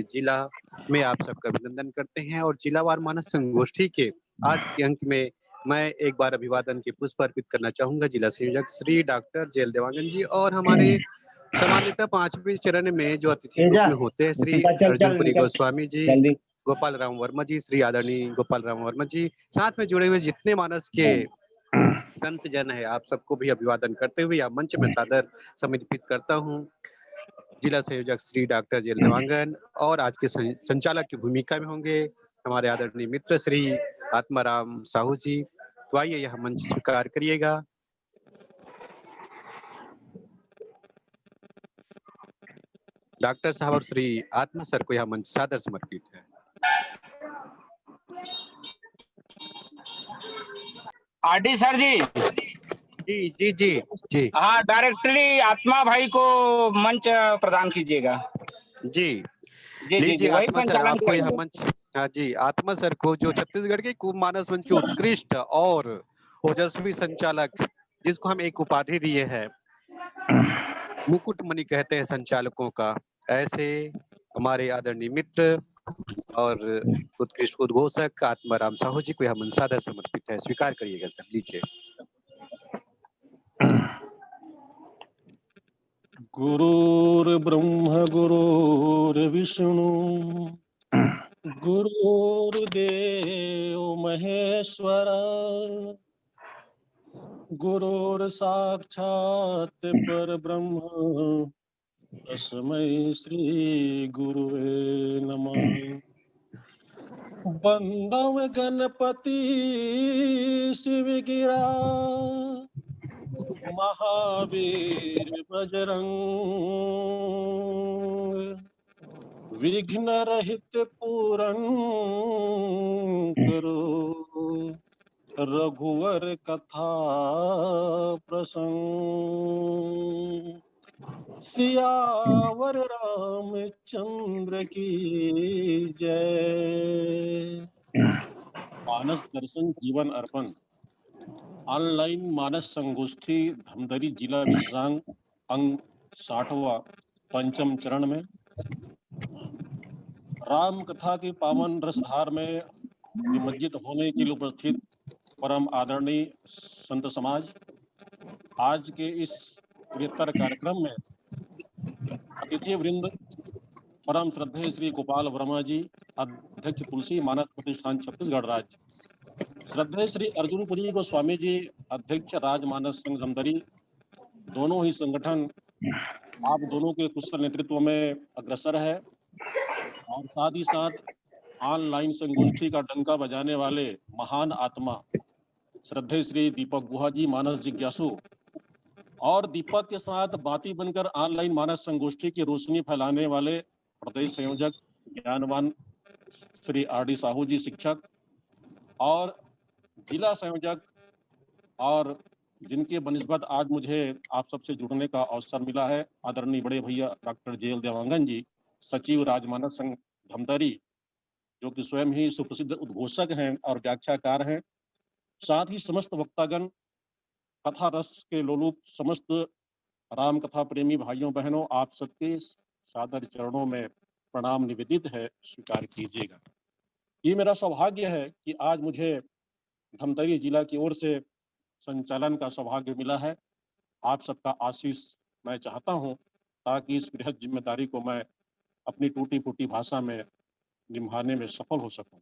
जिला में आप सबका अभिनंदन करते हैं और जिलावार मानस संगोष्ठी के आज के अंक में मैं एक बार अभिवादन के पुष्प अर्पित करना चाहूँगा जिला संयोजक श्री डॉक्टर जेएल देवांगन जी और हमारे सामान्यतः 5वें चरण में जो अतिथि के रूप तेजा में होते हैं श्री सीता चल चल अर्जुनपुरी निकल गोस्वामी जी, जल्दी। गोपाल राम वर्मा जी, श्री आदरणीय गोपाल राम वर्मा जी, साथ में जुड़े हुए जितने मानस के संत जन है, आप सबको भी अभिवादन करते हुए यह मंच में सादर समर्पित करता हूँ। जिला संयोजक श्री डॉक्टर जेएल देवांगन और आज के संचालक की भूमिका में होंगे हमारे आदरणीय मित्र श्री आत्माराम साहू जी। तो आइए यह मंच स्वीकार करिएगा। डॉक्टर साहब और श्री आत्मा सर को यह मंच सादर समर्पित है। आरडी सर जी। जी जी जी जी। हाँ, डायरेक्टली आत्मा भाई को मंच प्रदान कीजिएगा। जी जी जी जी, लीजिए वही आत्मा सर संचालन आपको यह करेंगे। मंच। हाँ जी, आत्मा सर को जो छत्तीसगढ़ के मानस मंच के उत्कृष्ट और ओजस्वी संचालक जिसको हम एक उपाधि दिए हैं, मुकुटमणि कहते हैं संचालकों का, ऐसे हमारे आदरणीय मित्र और उत्कृष्ट उद्घोषक आत्माराम साहू जी को यह मंच सादर समर्पित है। स्वीकार करिएगा सर, लीजिए। गुरुर्ब्रह्म गुरुर्विष्णु गुरुर्देव महेश्वर गुरुर्साक्षात् परब्रह्म तस्मै श्री गुरुवे नमः। बंदव गणपति शिवगिरा महावीर बजरंग विघ्न रहित पूरन करो रघुवर कथा प्रसंग। सियावर रामचंद्र की जय। मानस दर्शन जीवन अर्पण ऑनलाइन मानस संगोष्ठी धमतरी जिला विश्रांग अंग 60वां पंचम चरण में राम कथा की पावन रसधार में निमज्जित होने के लिए उपस्थित परम आदरणीय संत समाज, आज के इस बृहत्तर कार्यक्रम में अतिथि वृंद परम श्रद्धेय श्री गोपाल वर्मा जी, अध्यक्ष तुलसी मानस प्रतिष्ठान छत्तीसगढ़ राज्य, श्रद्धेय श्री अर्जुनपुरी गोस्वामी जी, अध्यक्ष राजमानस संघ धमतरी, दोनों ही संगठन आप दोनों के कुशल नेतृत्व में अग्रसर है और साथ ही साथ ऑनलाइन संगोष्ठी का डंका बजाने वाले महान आत्मा श्रद्धेय श्री दीपक गुहा जी, मानस जिज्ञासु, और दीपक के साथ बाती बनकर ऑनलाइन मानस संगोष्ठी की रोशनी फैलाने वाले प्रदेश संयोजक ज्ञानवान श्री आरडी साहू जी, शिक्षक, और जिला संयोजक और जिनके बनिस्बत आज मुझे आप सबसे जुड़ने का अवसर मिला है, आदरणीय बड़े भैया डॉक्टर जेएल देवांगन जी, सचिव राजमानस संघ धमतरी, जो कि स्वयं ही सुप्रसिद्ध उद्घोषक हैं और व्याख्याकार हैं, साथ ही समस्त वक्तागण, कथा रस के लोलुप समस्त राम कथा प्रेमी भाइयों बहनों, आप सबके सादर चरणों में प्रणाम निवेदित है, स्वीकार कीजिएगा। ये मेरा सौभाग्य है कि आज मुझे धमतरी जिला की ओर से संचालन का सौभाग्य मिला है। आप सबका आशीष मैं चाहता हूं ताकि इस बृहद जिम्मेदारी को मैं अपनी टूटी फूटी भाषा में निभाने में सफल हो सकूं।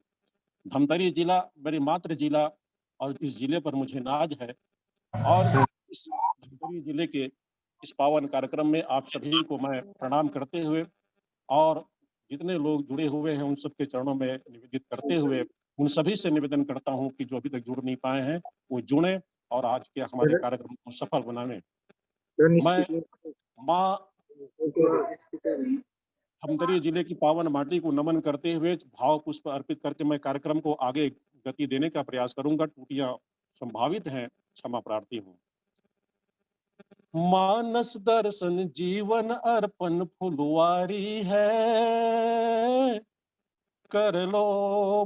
धमतरी जिला मेरी मातृ जिला और इस जिले पर मुझे नाज है और इस धमतरी जिले के इस पावन कार्यक्रम में आप सभी को मैं प्रणाम करते हुए और जितने लोग जुड़े हुए हैं उन सबके चरणों में निवेदित करते हुए उन सभी से निवेदन करता हूं कि जो अभी तक जुड़ नहीं पाए हैं वो जुड़े और आज के हमारे कार्यक्रम को सफल बनाने मैं माँ धमतरी जिले की पावन माटी को नमन करते हुए भाव पुष्प अर्पित करके मैं कार्यक्रम को आगे गति देने का प्रयास करूंगा। टूटियां संभावित हैं, क्षमा प्रार्थी हूँ। मानस दर्शन जीवन अर्पण फुलवारी है, कर लो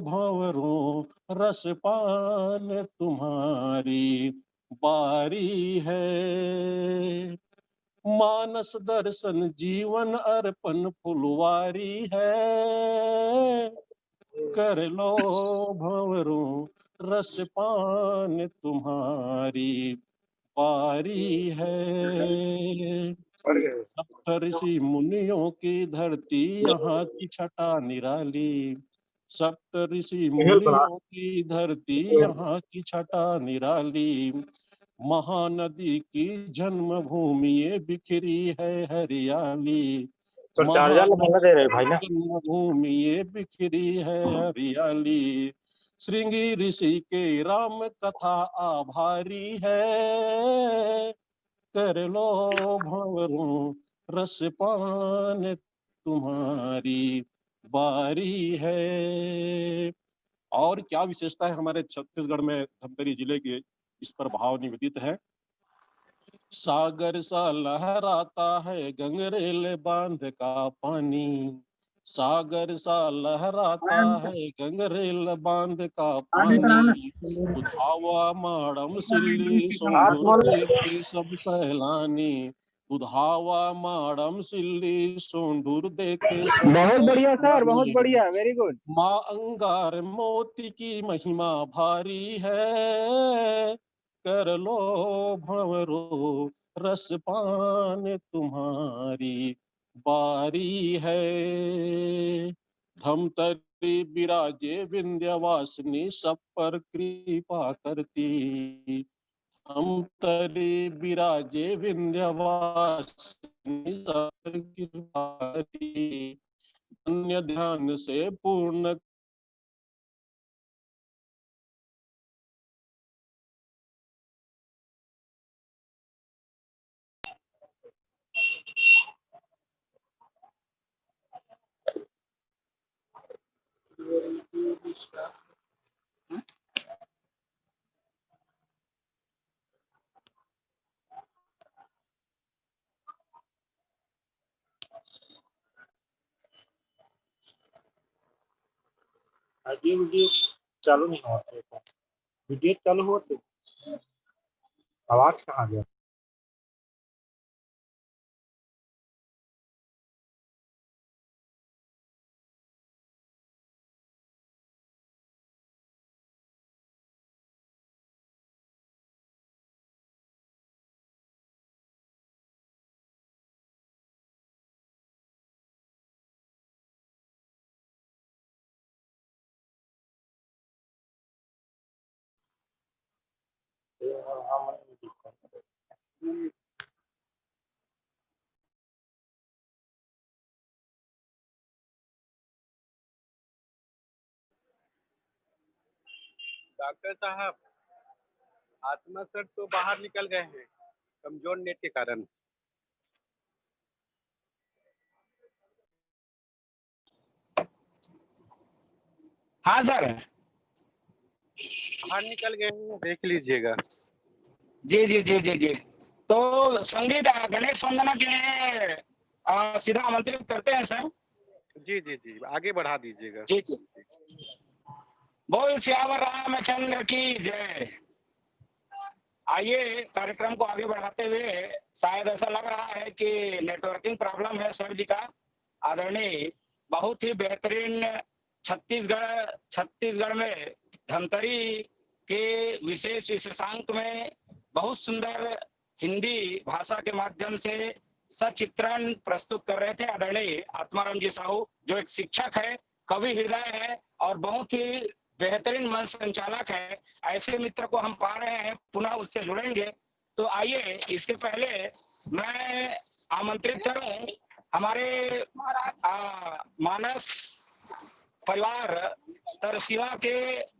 भंवरो रस पान तुम्हारी बारी है। मानस दर्शन जीवन अर्पण फुलवारी है, कर लो भंवरों रस पान तुम्हारी बारी है। सप्त ऋषि मुनियों की धरती यहाँ की छटा निराली, सप्त ऋषि मुनियों की धरती यहाँ की छटा निराली, महानदी की जन्मभूमि ये बिखरी है हरियाली, तो चार्जर लगा दे रहे भाई ना। जन्मभूमि ये बिखरी है हरियाली, श्रृंगी ऋषि के राम कथा आभारी है, कर लो भंवरों रस पान तुम्हारी बारी है। और क्या विशेषता है हमारे छत्तीसगढ़ में धमतरी जिले के, इस पर भाव निवेदित है। सागर सा लहराता है गंगरेल बांध का पानी, सागर सा लहराता है गंगरेल बांध का पानी, उधावा माड़म सिल्ली सोंदूर देखे सब सैलानी, उधावा माड़म सिल्ली सोंदूर देखे सब बहुत बढ़िया सर, बहुत सैलानी, बढ़िया, वेरी गुड। माँ अंगार मोती की महिमा भारी है, कर लो भंवरों रस पान तुम्हारी बारी है। धमतरी बिराजे विंध्यवासिनी सब पर कृपा करती, धमतरी बिराजे विंध्यवासिनी सब पर कृपा करती, अन्य ध्यान से पूर्ण वीडियो चालू नहीं हुआ था, वीडियो चालू हुआ तो आवाज कहाँ गया। डॉक्टर साहब, आत्मा सर तो बाहर निकल गए हैं कमजोर नेट के कारण। हाँ सर। बाहर निकल गए हैं, देख लीजिएगा। जी जी जी जी जी। तो संगीत गणेश वंदना के लिए सीधा आमंत्रित करते हैं सर। जी जी जी, आगे बढ़ा दीजिएगा। जी जी। बोल श्यावर रामचंद्र की जय। आइए कार्यक्रम को आगे बढ़ाते हुए, शायद ऐसा लग रहा है कि नेटवर्किंग प्रॉब्लम है सर जी का। आदरणीय बहुत ही बेहतरीन छत्तीसगढ़ में धमतरी के विशेष विशेषांक में बहुत सुंदर हिंदी भाषा के माध्यम से सचित्रण प्रस्तुत कर रहे थे आदरणीय आत्माराम जी साहू, जो एक शिक्षक है, कवि हृदय है और बहुत ही बेहतरीन मंच संचालक है। ऐसे मित्र को हम पा रहे हैं, पुनः उससे जुड़ेंगे। तो आइए, इसके पहले मैं आमंत्रित करूं खैरागढ़ मानस परिवार तरसीवा के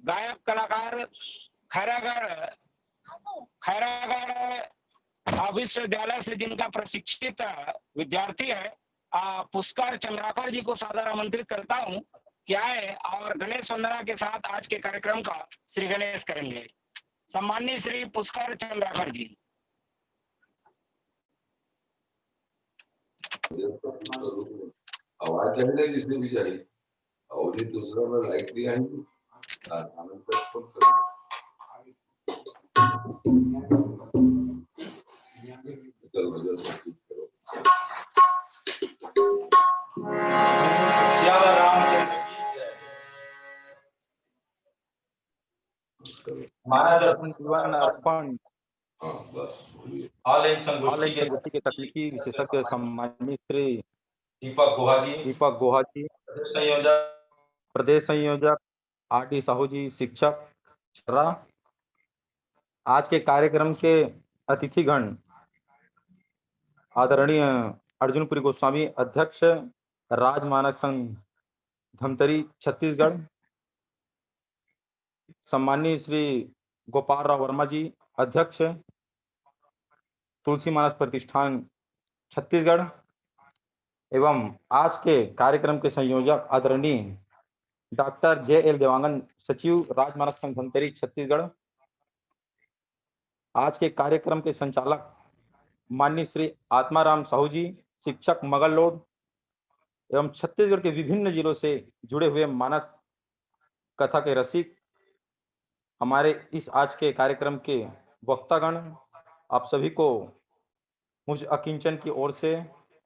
गायक कलाकार खैरागढ़ विश्वविद्यालय से जिनका प्रशिक्षित विद्यार्थी है पुष्कर चंद्राकर जी को सादर आमंत्रित करता हूं कि आए और गणेश वंदना के साथ आज के कार्यक्रम का श्री गणेश करेंगे। सम्माननीय श्री पुष्कर चंद्राकर जी। आवाज लगने जिसने भी जाए और ये दूसरा में लाइट नहीं आएगी चलो श्याम रामचंद्र की जय। मानव दर्शन जीवन अर्पण हाँ, बस बोलिए। ऑनलाइन ऑनलाइन संगोष्ठी के संगोष्ठी के तकनीकी विशेषज्ञ सम्मानित श्री दीपक गुहा जी, दीपक गुहा जी, संयोजक प्रदेश संयोजक आर.डी. साहू जी, शिक्षक छर्रा। आज के कार्यक्रम के अतिथिगण आदरणीय अर्जुनपुरी गोस्वामी, अध्यक्ष राजमानक संघ धमतरी छत्तीसगढ़, सम्माननीय श्री गोपाल राव वर्मा जी, अध्यक्ष तुलसी मानस प्रतिष्ठान छत्तीसगढ़, एवं आज के कार्यक्रम के संयोजक आदरणीय डॉक्टर जे.एल. देवांगन, सचिव राजमानक संघ धमतरी छत्तीसगढ़। आज के कार्यक्रम के संचालक माननीय श्री आत्माराम साहू जी, शिक्षक मगल लोड, एवं छत्तीसगढ़ के विभिन्न जिलों से जुड़े हुए मानस कथा के रसिक, हमारे इस आज के कार्यक्रम के वक्तागण, आप सभी को मुझ अकिंचन की ओर से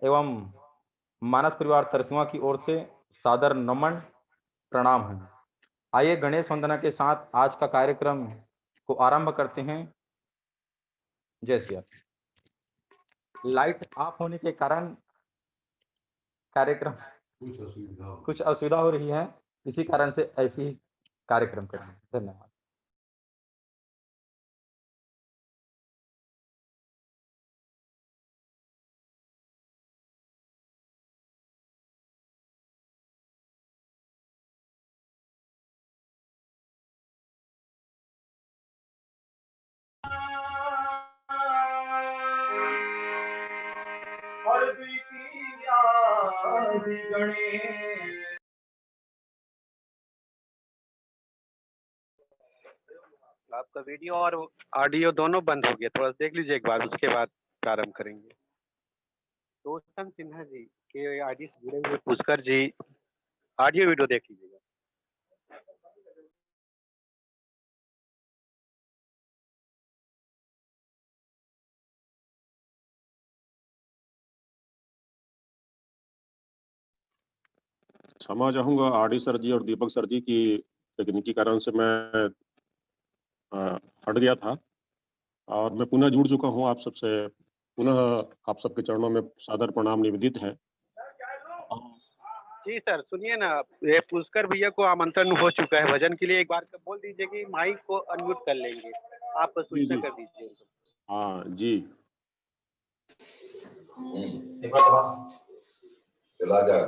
एवं मानस परिवार तरसुआ की ओर से सादर नमन प्रणाम है। आइए गणेश वंदना के साथ आज का कार्यक्रम को आरंभ करते हैं। जय श्री राम। लाइट ऑफ होने के कारण कार्यक्रम कुछ असुविधा हो रही है, इसी कारण से ऐसी ही कार्यक्रम करेंगे। धन्यवाद। आपका वीडियो और ऑडियो दोनों बंद हो गया, थोड़ा देख लीजिए एक बार, उसके बाद प्रारंभ करेंगे। रोशन सिन्हा जी के आईडी से जुड़े हुए पुष्कर जी, ऑडियो वीडियो देख लीजिएगा। क्षमा चाहूंगा आर.डी. सर जी और दीपक सर जी की तकनीकी कारण से मैं हट गया था, और मैं पुनः जुड़ चुका हूं आप सबसे। पुनः आप सबके चरणों में सादर प्रणाम निवेदित है। जी सर, सुनिए ना, ये पुष्कर भैया को आमंत्रण हो चुका है भजन के लिए। एक बार बोल दीजिए कि माइक को अनम्यूट कर लेंगे, आप सूचना कर दीजिए। हाँ जी। राजा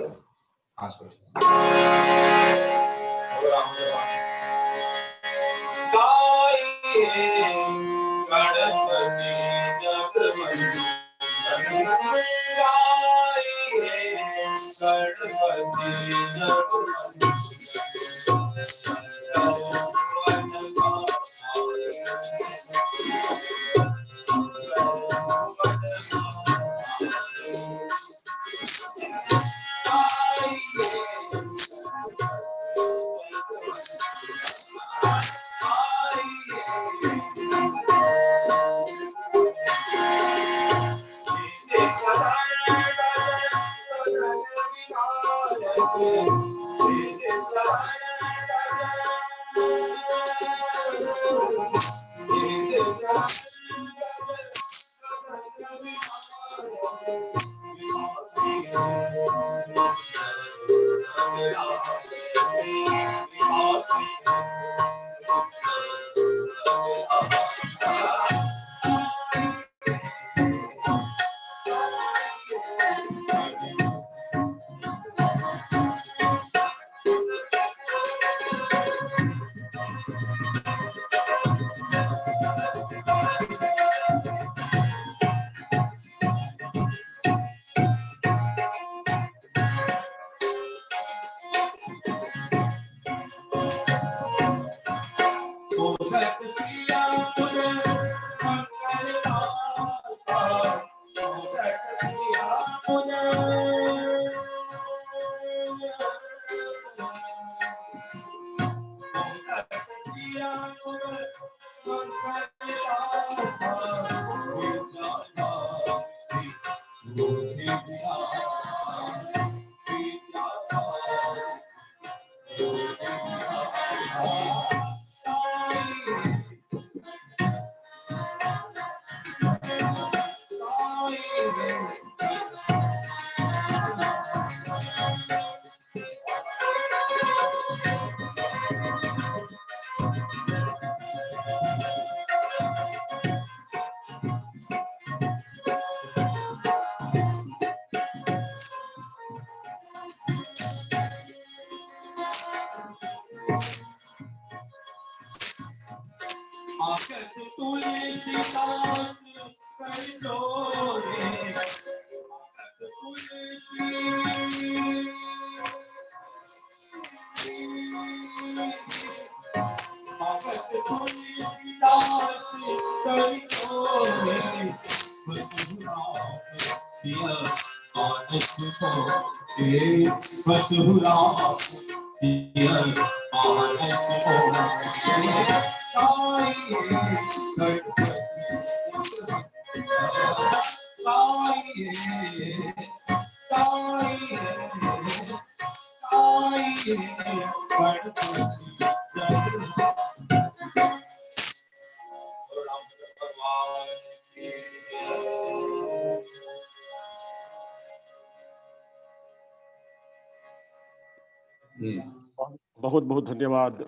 बहुत बहुत धन्यवाद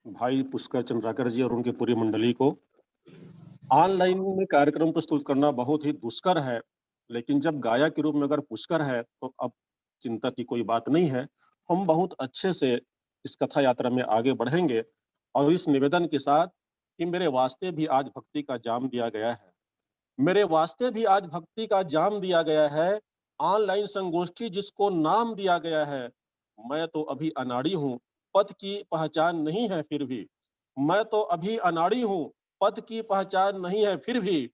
भाई पुष्कर चंद्राकर जी और उनकी पूरी मंडली को। ऑनलाइन में कार्यक्रम प्रस्तुत करना बहुत ही दुष्कर है, लेकिन जब गायक के रूप में अगर पुष्कर है तो अब चिंता की कोई बात नहीं है। हम बहुत अच्छे से इस कथा यात्रा में आगे बढ़ेंगे और इस निवेदन के साथ कि मेरे वास्ते भी आज भक्ति का जाम दिया गया है, मेरे वास्ते भी आज भक्ति का जाम दिया गया है। ऑनलाइन संगोष्ठी जिसको नाम दिया गया है, मैं तो अभी अनाड़ी हूँ, पथ की पहचान नहीं है फिर भी। मैं तो अभी अनाड़ी हूँ, पथ की पहचान नहीं है फिर भी।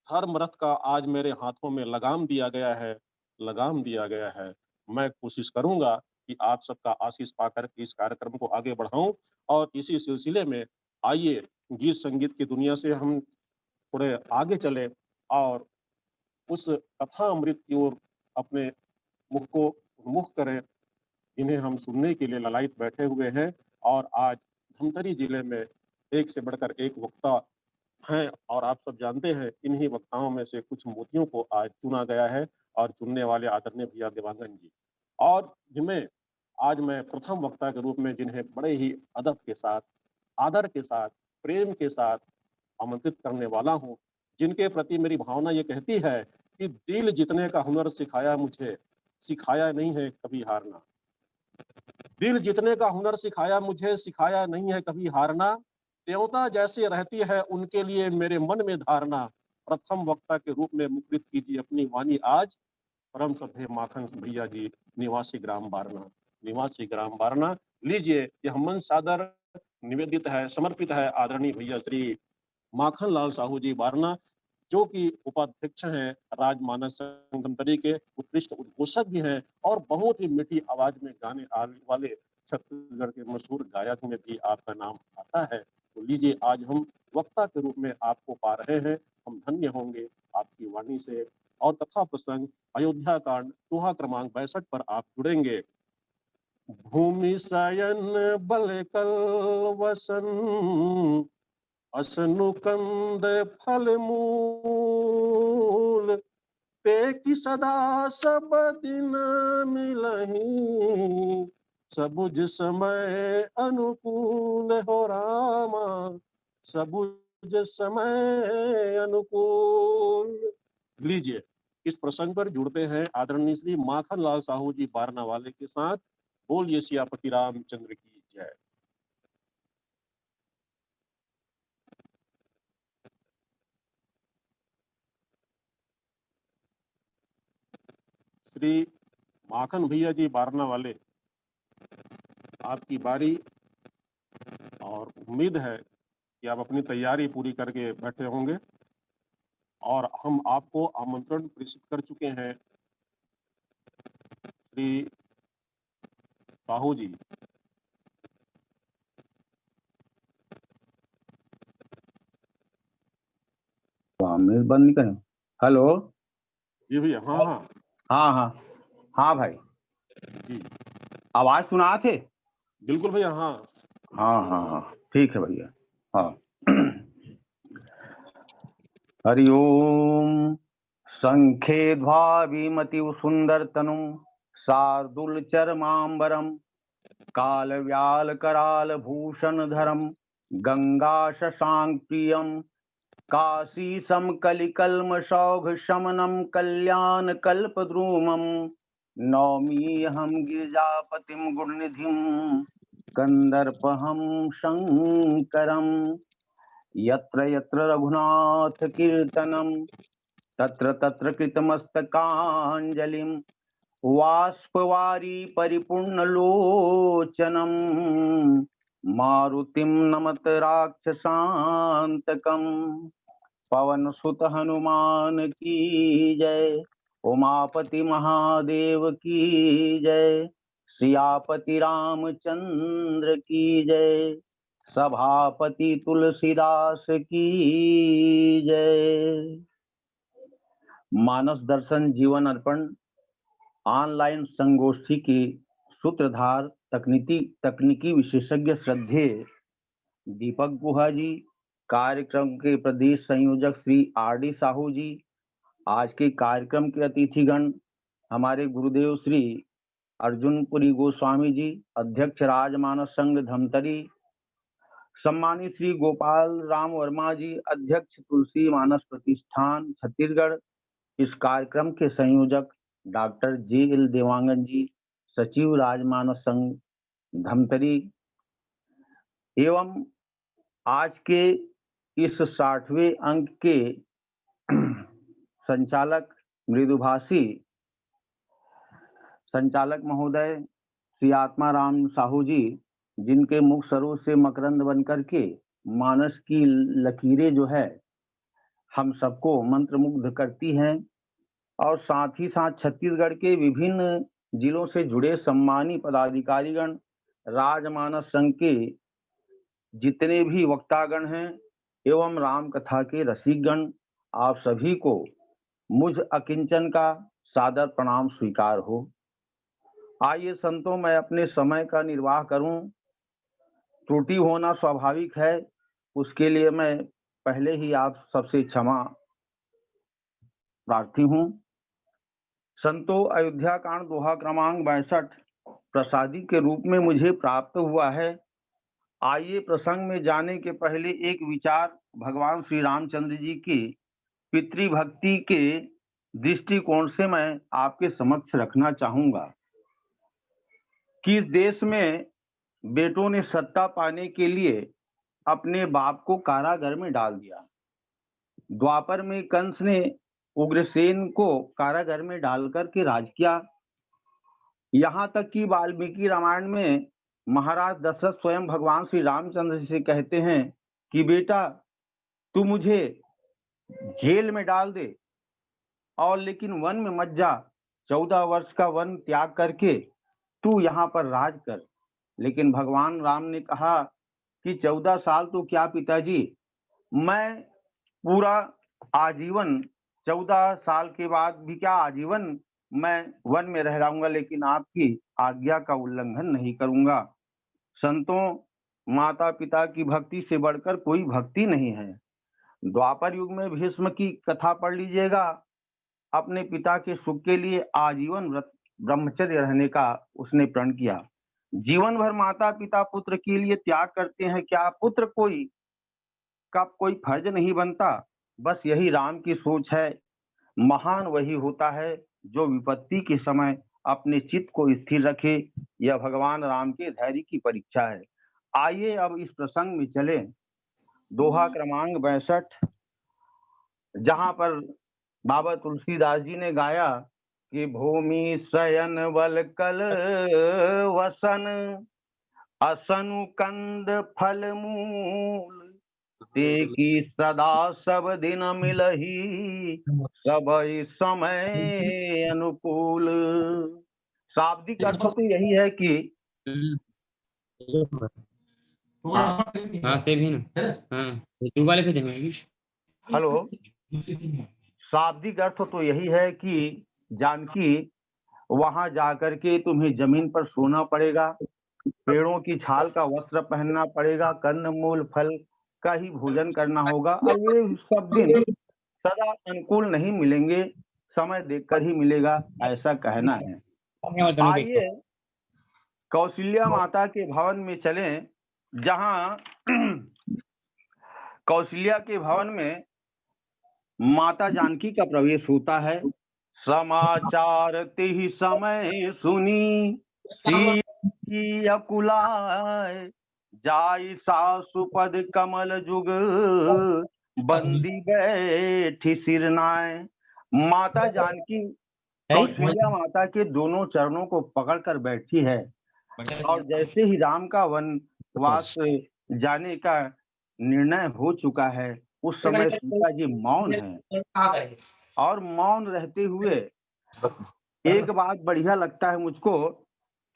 धर्म रथ का आज मेरे हाथों में लगाम दिया गया है, लगाम दिया गया है। मैं कोशिश करूंगा कि आप सबका आशीष पाकर इस कार्यक्रम को आगे बढ़ाऊं और इसी सिलसिले में आइए गीत संगीत की दुनिया से हम थोड़े आगे चले और उस कथा अमृत की ओर अपने मुख को उन्मुख करें, जिन्हें हम सुनने के लिए ललायत बैठे हुए हैं। और आज धमतरी जिले में एक से बढ़कर एक वक्ता हैं और आप सब जानते हैं इन्हीं वक्ताओं में से कुछ मोतियों को आज चुना गया है और चुनने वाले आदरणीय भैया देवांगन जी, और जिनमें आज मैं प्रथम वक्ता के रूप में जिन्हें बड़े ही अदब के साथ, आदर के साथ, प्रेम के साथ आमंत्रित करने वाला हूँ, जिनके प्रति मेरी भावना ये कहती है कि दिल जीतने का हुनर सिखाया मुझे, सिखाया नहीं है कभी हारना। दिल जीतने का हुनर सिखाया मुझे, सिखाया नहीं है कभी हारना। देवता जैसे रहती है उनके लिए मेरे मन में धारणा। प्रथम वक्ता के रूप में मुखरित कीजिए अपनी वाणी आज, परम श्रद्धेय माखन भैया जी, निवासी ग्राम बारना। निवासी ग्राम बारना लीजिए, यह मन सादर निवेदित है, समर्पित है आदरणीय भैया श्री माखन लाल साहू जी बारना, जो कि उपाध्यक्ष हैं राजमानस संघ धमतरी के, उत्कृष्ट उद्घोषक भी हैं और बहुत ही मीठी आवाज में गाने आने वाले छत्तीसगढ़ के मशहूर गायक में भी आपका नाम आता है। तो लीजिए, आज हम वक्ता के रूप में आपको पा रहे हैं, हम धन्य होंगे आपकी वाणी से। और कथा प्रसंग अयोध्या कांड दोहा क्रमांक 62 पर आप जुड़ेंगे। भूमि शयन बल कल वसन, असनु कंद फल मूल, पे की सदा सब दिन मिलही, सबुज समय अनुकूल हो रामा, सबुज समय अनुकूल। लीजिए, इस प्रसंग पर जुड़ते हैं आदरणीय श्री माखन लाल साहू जी बारना वाले के साथ। बोलिए सियापति रामचंद्र की जय। श्री माखन भैया जी बारना वाले, आपकी बारी, और उम्मीद है कि आप अपनी तैयारी पूरी करके बैठे होंगे और हम आपको आमंत्रण प्रेषित कर चुके हैं श्री साहू जी। बंद नहीं करें। हेलो जी भैया। हाँ हाँ हाँ हाँ हाँ भाई जी, आवाज सुना थे? बिल्कुल भैया। हाँ हाँ हाँ हाँ ठीक है भैया। हाँ हरि ओम। संखे ध्वाभिमति सुंदर तनु, शार्दुल चरमांबरम, काल व्याल कराल भूषण धरम, गंगा शशांक प्रियम, काशी समकलिकल्म सौघ शमनम, कल्याण कल्पद्रुमम, नौमी हम गिरिजापतिम गुणनिधिम, कंदर्पहम शंकरम। यत्र यत्र रघुनाथ कीर्तनम तत्र तत्र कृतमस्तकाञ्जलिं वाष्पवारी परिपूर्णलोचनं मारुतिं नमत राक्षसान्तकं पवनसुत हनुमान की जय। उमापति महादेव की जय। सियापति रामचंद्र की जय। सभापति तुलसीदास की जय। मानस दर्शन जीवन अर्पण ऑनलाइन संगोष्ठी के सूत्रधार तकनीकी विशेषज्ञ श्रद्धेय दीपक गुहा जी, कार्यक्रम के प्रदेश संयोजक श्री आर.डी. साहू जी, आज के कार्यक्रम के अतिथिगण हमारे गुरुदेव श्री अर्जुनपुरी गोस्वामी जी, अध्यक्ष राजमानस संघ धमतरी, सम्मानित श्री गोपाल राम वर्मा जी, अध्यक्ष तुलसी मानस प्रतिष्ठान छत्तीसगढ़, इस कार्यक्रम के संयोजक डॉक्टर जे.एल. देवांगन जी, सचिव राजमानस संघ धमतरी, एवं आज के इस 60वें अंक के संचालक मृदुभाषी संचालक महोदय श्री आत्माराम साहू जी, जिनके मुख सरोज से मकरंद बनकर के मानस की लकीरें जो है हम सबको मंत्रमुग्ध करती हैं, और साथ ही साथ छत्तीसगढ़ के विभिन्न जिलों से जुड़े सम्मानी पदाधिकारीगण, राजमानस संघ के जितने भी वक्तागण हैं एवं राम कथा के रसिकगण, आप सभी को मुझ अकिंचन का सादर प्रणाम स्वीकार हो। आइए संतों, मैं अपने समय का निर्वाह करूं। त्रुटि होना स्वाभाविक है, उसके लिए मैं पहले ही आप सबसे क्षमा प्रार्थी हूं। संतों, अयोध्या कांड दोहा क्रमांक 62 प्रसादी के रूप में मुझे प्राप्त हुआ है। आइए प्रसंग में जाने के पहले एक विचार भगवान श्री रामचंद्र जी की पितृभक्ति के दृष्टिकोण से मैं आपके समक्ष रखना चाहूंगा कि इस देश में बेटों ने सत्ता पाने के लिए अपने बाप को कारागार में डाल दिया। द्वापर में कंस ने उग्रसेन को कारागार में डालकर के राज किया। यहाँ तक कि वाल्मीकि रामायण में महाराज दशरथ स्वयं भगवान श्री रामचंद्र जी से कहते हैं कि बेटा तू मुझे जेल में डाल दे और लेकिन वन में मत जा, 14 वर्ष का वन त्याग करके तू यहाँ पर राज कर। लेकिन भगवान राम ने कहा कि 14 साल तो क्या पिताजी, मैं पूरा आजीवन 14 साल के बाद भी क्या आजीवन मैं वन में रह रहूंगा, लेकिन आपकी आज्ञा का उल्लंघन नहीं करूंगा। संतों, माता पिता की भक्ति से बढ़कर कोई भक्ति नहीं है। द्वापर युग में भीष्म की कथा पढ़ लीजिएगा, अपने पिता के सुख के लिए आजीवन ब्रह्मचर्य रहने का उसने प्रण किया। जीवन भर माता पिता पुत्र के लिए त्याग करते हैं, क्या पुत्र का कोई फर्ज नहीं बनता? बस यही राम की सोच है। महान वही होता है जो विपत्ति के समय अपने चित्त को स्थिर रखे। यह भगवान राम के धैर्य की परीक्षा है। आइए अब इस प्रसंग में चले। दोहा क्रमांक 62, जहां पर बाबा तुलसीदास जी ने गाया कि भूमि शयन वलकल वसन असनु कंद फल मूल ते की सदा सब दिन मिलही सब समय अनुकूल। शाब्दिक अर्थ तो यही है कि हाँ से भी ना, हाँ तू वाले पे जाएंगे। हेलो, शाब्दिक अर्थ तो यही है कि जानकी वहां जाकर के तुम्हें जमीन पर सोना पड़ेगा, पेड़ों की छाल का वस्त्र पहनना पड़ेगा, कंदमूल फल का ही भोजन करना होगा, और ये सब दिन सदा अनुकूल नहीं मिलेंगे, समय देखकर ही मिलेगा, ऐसा कहना है। आइए कौशल्या माता के भवन में चलें, जहां कौशल्या के भवन में माता जानकी का प्रवेश होता है। समाचार तिहि समय सुनी सी अकुलाय जाई सासुपद कमल जुग बंदी बैठी सिरनाए। माता जानकी कौशल्या माता के दोनों चरणों को पकड़कर बैठी है और जैसे ही राम का वनवास जाने का निर्णय हो चुका है उस समय सीता जी मौन है और मौन रहते हुए एक बात बढ़िया लगता है मुझको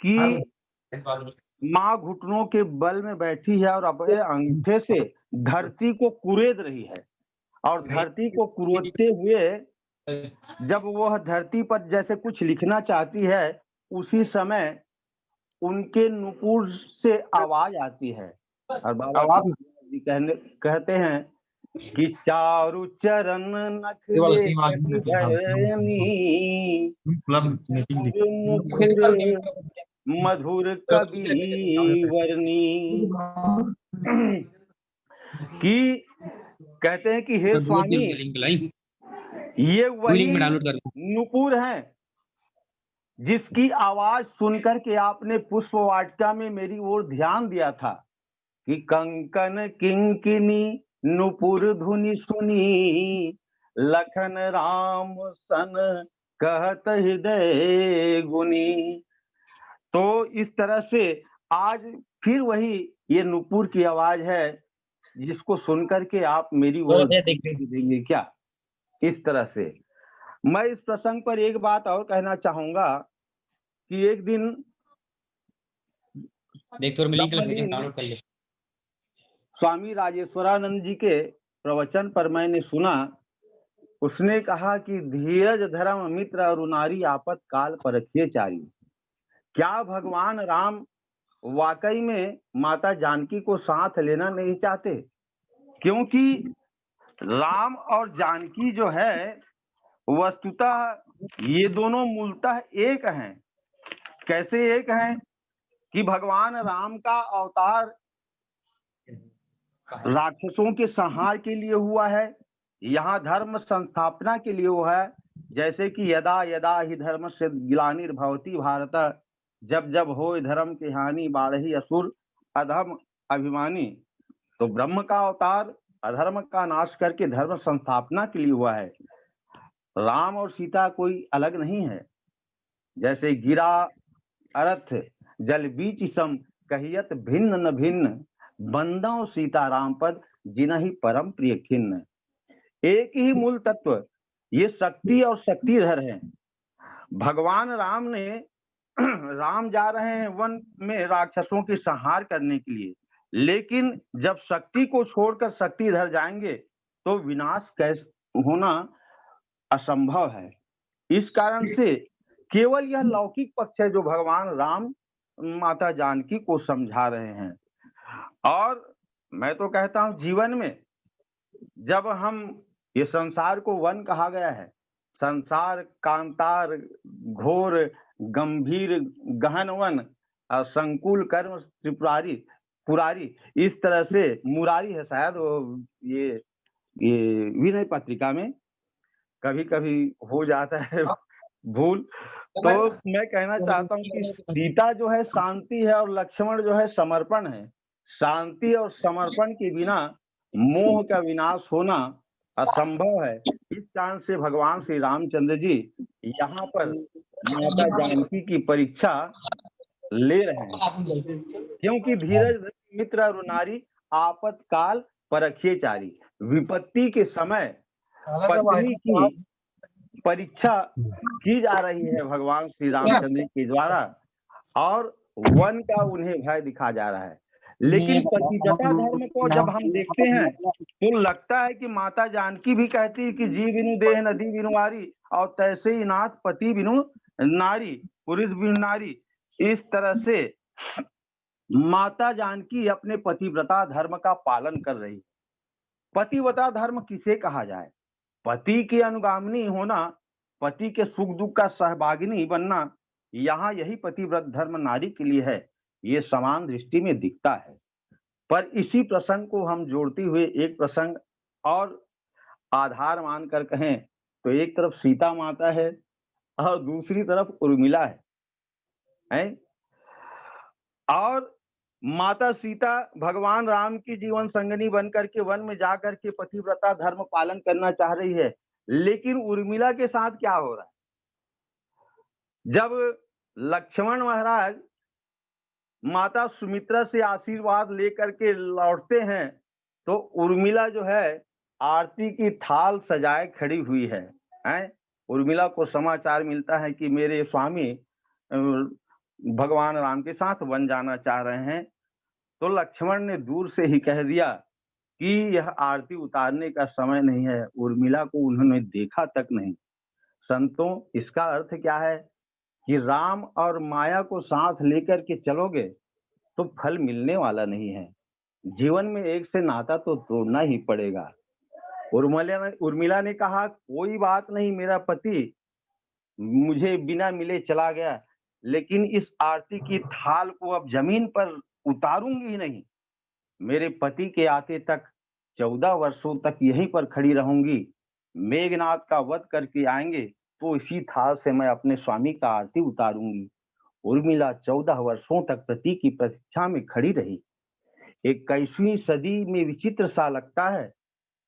कि माँ घुटनों के बल में बैठी है और अपने अंगूठे से धरती को कुरेद रही है और धरती को कुरेदते हुए जब वह धरती पर जैसे कुछ लिखना चाहती है उसी समय उनके नुपुर से आवाज आती है और बाबा जी कहते हैं कि चारु चरण नखले मधुर कवि वर्णी कि कहते हैं कि हे स्वामी ये वही नुपुर हैं जिसकी आवाज सुनकर के आपने पुष्प वाटिका में मेरी ओर ध्यान दिया था कि कंकन किंकिनी नुपुर धुनि सुनी लखन राम सन कहत हृदय गुनी। तो इस तरह से आज फिर वही ये नुपुर की आवाज है जिसको सुनकर के आप मेरी ओर देंगे क्या। इस तरह से मैं इस प्रसंग पर एक बात और कहना चाहूंगा कि एक दिन स्वामी राजेश्वरानंद जी के प्रवचन पर मैंने सुना, उसने कहा कि धीरज धर्म मित्र और नारी आपत काल परखिए चारी। क्या भगवान राम वाकई में माता जानकी को साथ लेना नहीं चाहते? क्योंकि राम और जानकी जो है वस्तुतः ये दोनों मूलतः एक हैं। कैसे एक हैं कि भगवान राम का अवतार राक्षसों के संहार के लिए हुआ है, यहाँ धर्म संस्थापना के लिए हुआ है। जैसे कि यदा यदा ही धर्म से ग्लानिर्भवति भारत, जब जब हो धर्म की हानि बाढ़ी असुर अधर्म अभिमानी। तो ब्रह्म का अवतार अधर्म का नाश करके धर्म संस्थापना के लिए हुआ है। राम और सीता कोई अलग नहीं है। जैसे गिरा अर्थ जल बीच सम कहियत भिन्न न भिन्न, बंदो सीता राम पद जिनहि परम प्रिय खिन्न। एक ही मूल तत्व, ये शक्ति और शक्तिधर हैं। भगवान राम जा रहे हैं वन में राक्षसों के संहार करने के लिए, लेकिन जब शक्ति को छोड़कर शक्तिधर जाएंगे तो विनाश कैसे होना असंभव है। इस कारण से केवल यह लौकिक पक्ष है जो भगवान राम माता जानकी को समझा रहे हैं। और मैं तो कहता हूं जीवन में जब हम ये संसार को वन कहा गया है, संसार कांतार घोर गंभीर गहन वन और संकुल कर्म त्रिपुरारी पुरारी, इस तरह से मुरारी है शायद ये विनय पत्रिका में कभी कभी हो जाता है भूल। तो मैं कहना चाहता हूँ कि सीता जो है शांति है और लक्ष्मण जो है समर्पण है। शांति और समर्पण के बिना मोह का विनाश होना असंभव है। इस कारण से भगवान श्री रामचंद्र जी यहाँ पर माता जानकी की परीक्षा ले रहे हैं, क्योंकि धीरज मित्र और नारी आपतकाल परखिए चारी। विपत्ति के समय पत्नी की परीक्षा की जा रही है भगवान श्री रामचंद्र के द्वारा और वन का उन्हें भय दिखा जा रहा है। लेकिन पतिव्रता धर्म को जब हम देखते हैं तो लगता है कि माता जानकी भी कहती है कि जी बिनु देह नदी बिनु आरी, और तैसे ही नाथ पति बिनु नारी पुरुष बिनु नारी। इस तरह से माता जानकी अपने पतिव्रता धर्म का पालन कर रही है। पतिव्रता धर्म किसे कहा जाए? पति की अनुगामिनी होना, पति के सुख दुख का सहभागिनी बनना, यहाँ यही पतिव्रत धर्म नारी के लिए है। ये समान दृष्टि में दिखता है। पर इसी प्रसंग को हम जोड़ते हुए एक प्रसंग और आधार मानकर कहें तो एक तरफ सीता माता है और दूसरी तरफ उर्मिला है? और माता सीता भगवान राम की जीवन संगिनी बन करके वन में जाकर के पतिव्रता धर्म पालन करना चाह रही है, लेकिन उर्मिला के साथ क्या हो रहा है? जब लक्ष्मण महाराज माता सुमित्रा से आशीर्वाद लेकर के लौटते हैं तो उर्मिला जो है आरती की थाल सजाए खड़ी हुई है, हैं? उर्मिला को समाचार मिलता है कि मेरे स्वामी भगवान राम के साथ वन जाना चाह रहे हैं। तो लक्ष्मण ने दूर से ही कह दिया कि यह आरती उतारने का समय नहीं है। उर्मिला को उन्होंने देखा तक नहीं। संतों, इसका अर्थ क्या है कि राम और माया को साथ लेकर के चलोगे तो फल मिलने वाला नहीं है। जीवन में एक से नाता तो तोड़ना ही पड़ेगा। उर्मिला ने कहा, कोई बात नहीं, मेरा पति मुझे बिना मिले चला गया, लेकिन इस आरती की थाल को अब जमीन पर उतारूंगी ही नहीं। मेरे पति के आते तक 14 वर्षों तक यहीं पर खड़ी रहूंगी। मेघनाथ का वध करके आएंगे तो इसी थाल से मैं अपने स्वामी का आरती उतारूंगी। उर्मिला 14 वर्षों तक पति की प्रतीक्षा में खड़ी रही। 21वीं सदी में विचित्र सा लगता है,